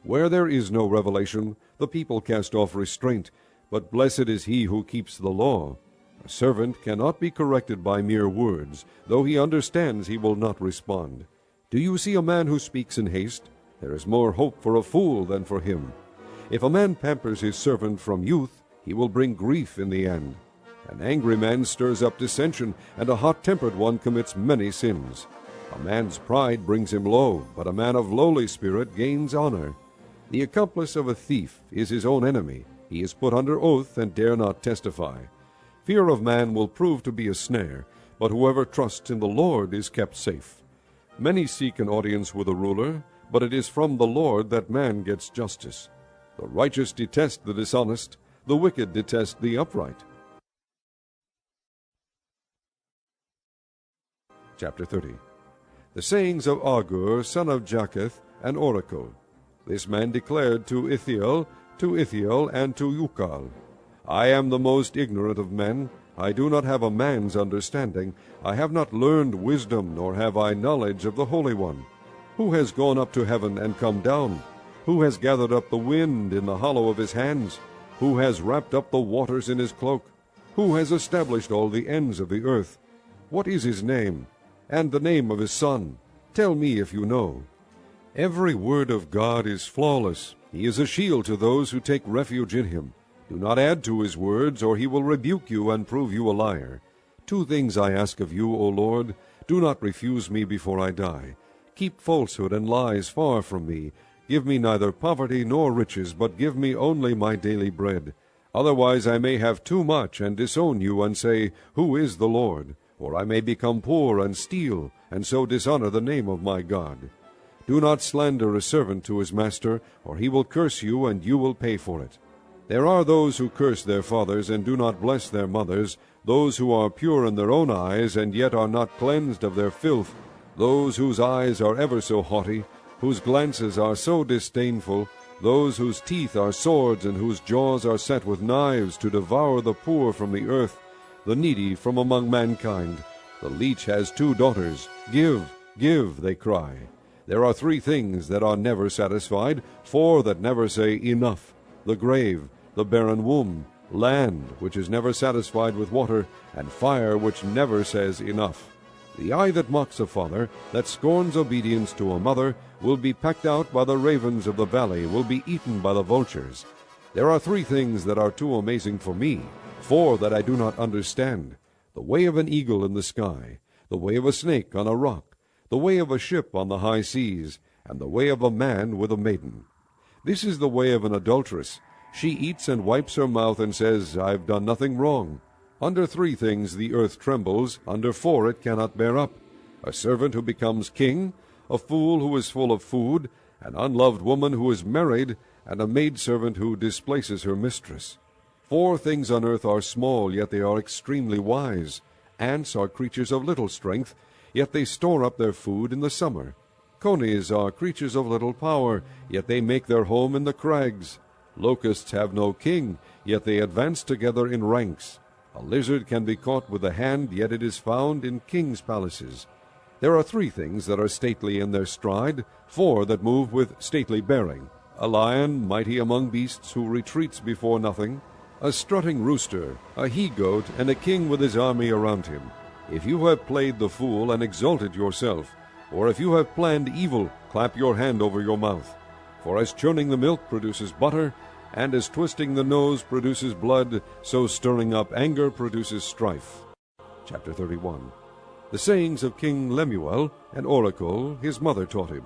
Where there is no revelation, the people cast off restraint, but blessed is he who keeps the law. A servant cannot be corrected by mere words. Though he understands, he will not respond. Do you see a man who speaks in haste? There is more hope for a fool than for him. If a man pampers his servant from youth, he will bring grief in the end. An angry man stirs up dissension, and a hot-tempered one commits many sins. A man's pride brings him low, but a man of lowly spirit gains honor. The accomplice of a thief is his own enemy. He is put under oath and dare not testify. Fear of man will prove to be a snare, but whoever trusts in the Lord is kept safe. Many seek an audience with a ruler, but it is from the Lord that man gets justice. The righteous detest the dishonest, the wicked detest the upright. Chapter 30. The sayings of Agur, son of Japheth, an oracle. This man declared to Ithiel, and to Ukal, I am the most ignorant of men. I do not have a man's understanding. I have not learned wisdom, nor have I knowledge of the Holy One. Who has gone up to heaven and come down? Who has gathered up the wind in the hollow of his hands? Who has wrapped up the waters in his cloak? Who has established all the ends of the earth? What is his name, and the name of his son? Tell me if you know. Every word of God is flawless. He is a shield to those who take refuge in him. Do not add to his words, or he will rebuke you and prove you a liar. 2 things I ask of you, O Lord. Do not refuse me before I die. Keep falsehood and lies far from me. Give me neither poverty nor riches, but give me only my daily bread. Otherwise I may have too much, and disown you, and say, Who is the Lord? Or I may become poor and steal, and so dishonor the name of my God. Do not slander a servant to his master, or he will curse you, and you will pay for it. There are those who curse their fathers, and do not bless their mothers, those who are pure in their own eyes, and yet are not cleansed of their filth, those whose eyes are ever so haughty, whose glances are so disdainful, those whose teeth are swords, and whose jaws are set with knives, to devour the poor from the earth, the needy from among mankind. The leech has 2 daughters. Give, give, they cry. There are 3 things that are never satisfied, 4 that never say enough: the grave, the barren womb, land which is never satisfied with water, and fire which never says enough. The eye that mocks a father, that scorns obedience to a mother, will be pecked out by the ravens of the valley, will be eaten by the vultures. There are 3 things that are too amazing for me, 4 that I do not understand: the way of an eagle in the sky, the way of a snake on a rock, the way of a ship on the high seas, and the way of a man with a maiden. This is the way of an adulteress. She eats and wipes her mouth and says, I've done nothing wrong. Under 3 things the earth trembles, under 4 it cannot bear up: a servant who becomes king, a fool who is full of food, an unloved woman who is married, and a maidservant who displaces her mistress. 4 things on earth are small, yet they are extremely wise. Ants are creatures of little strength, yet they store up their food in the summer. Conies are creatures of little power, yet they make their home in the crags. Locusts have no king, yet they advance together in ranks. A lizard can be caught with the hand, yet it is found in kings' palaces. There are 3 things that are stately in their stride, 4 that move with stately bearing: a lion mighty among beasts, who retreats before nothing, a strutting rooster, a he-goat, and a king with his army around him. If you have played the fool and exalted yourself, or if you have planned evil, clap your hand over your mouth. For as churning the milk produces butter, and as twisting the nose produces blood, so stirring up anger produces strife. Chapter 31. The sayings of King Lemuel, an oracle his mother taught him.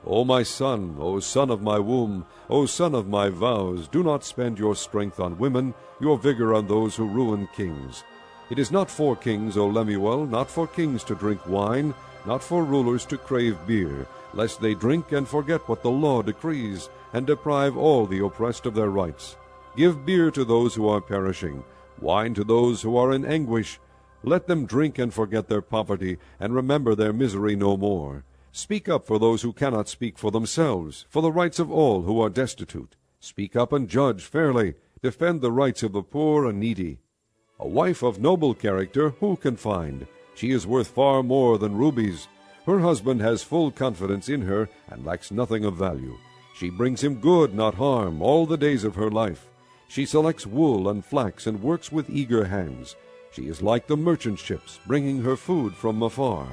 O my son, O son of my womb, O son of my vows, do not spend your strength on women, your vigor on those who ruin kings. It is not for kings, O Lemuel, not for kings to drink wine, not for rulers to crave beer, lest they drink and forget what the law decrees, and deprive all the oppressed of their rights. Give beer to those who are perishing, wine to those who are in anguish. Let them drink and forget their poverty, and remember their misery no more. Speak up for those who cannot speak for themselves, for the rights of all who are destitute. Speak up and judge fairly. Defend the rights of the poor and needy. A wife of noble character who can find? She is worth far more than rubies. Her husband has full confidence in her, and lacks nothing of value. She brings him good, not harm, all the days of her life. She selects wool and flax, and works with eager hands. She is like the merchant ships, bringing her food from afar.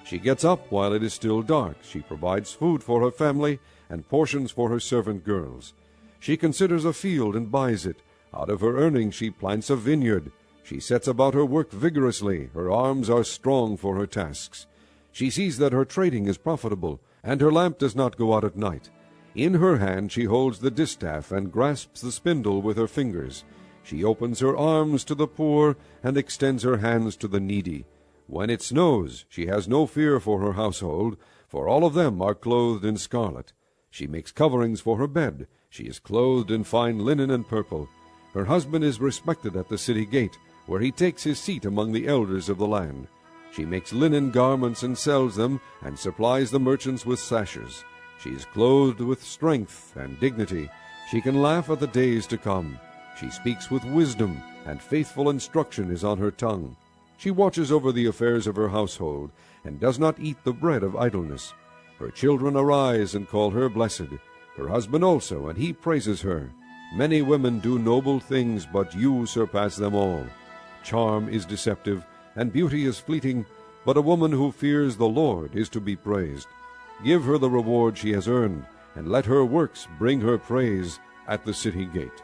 She gets up while it is still dark. She provides food for her family, and portions for her servant girls. She considers a field and buys it. Out of her earnings she plants a vineyard. She sets about her work vigorously. Her arms are strong for her tasks. She sees that her trading is profitable, and her lamp does not go out at night. In her hand she holds the distaff, and grasps the spindle with her fingers. She opens her arms to the poor, and extends her hands to the needy. When it snows, she has no fear for her household, for all of them are clothed in scarlet. She makes coverings for her bed. She is clothed in fine linen and purple. Her husband is respected at the city gate, where he takes his seat among the elders of the land. She makes linen garments and sells them, and supplies the merchants with sashes. She is clothed with strength and dignity. She can laugh at the days to come. She speaks with wisdom, and faithful instruction is on her tongue. She watches over the affairs of her household, and does not eat the bread of idleness. Her children arise and call her blessed, her husband also, and he praises her. Many women do noble things, but you surpass them all. Charm is deceptive, and beauty is fleeting, but a woman who fears the Lord is to be praised. Give her the reward she has earned, and let her works bring her praise at the city gate.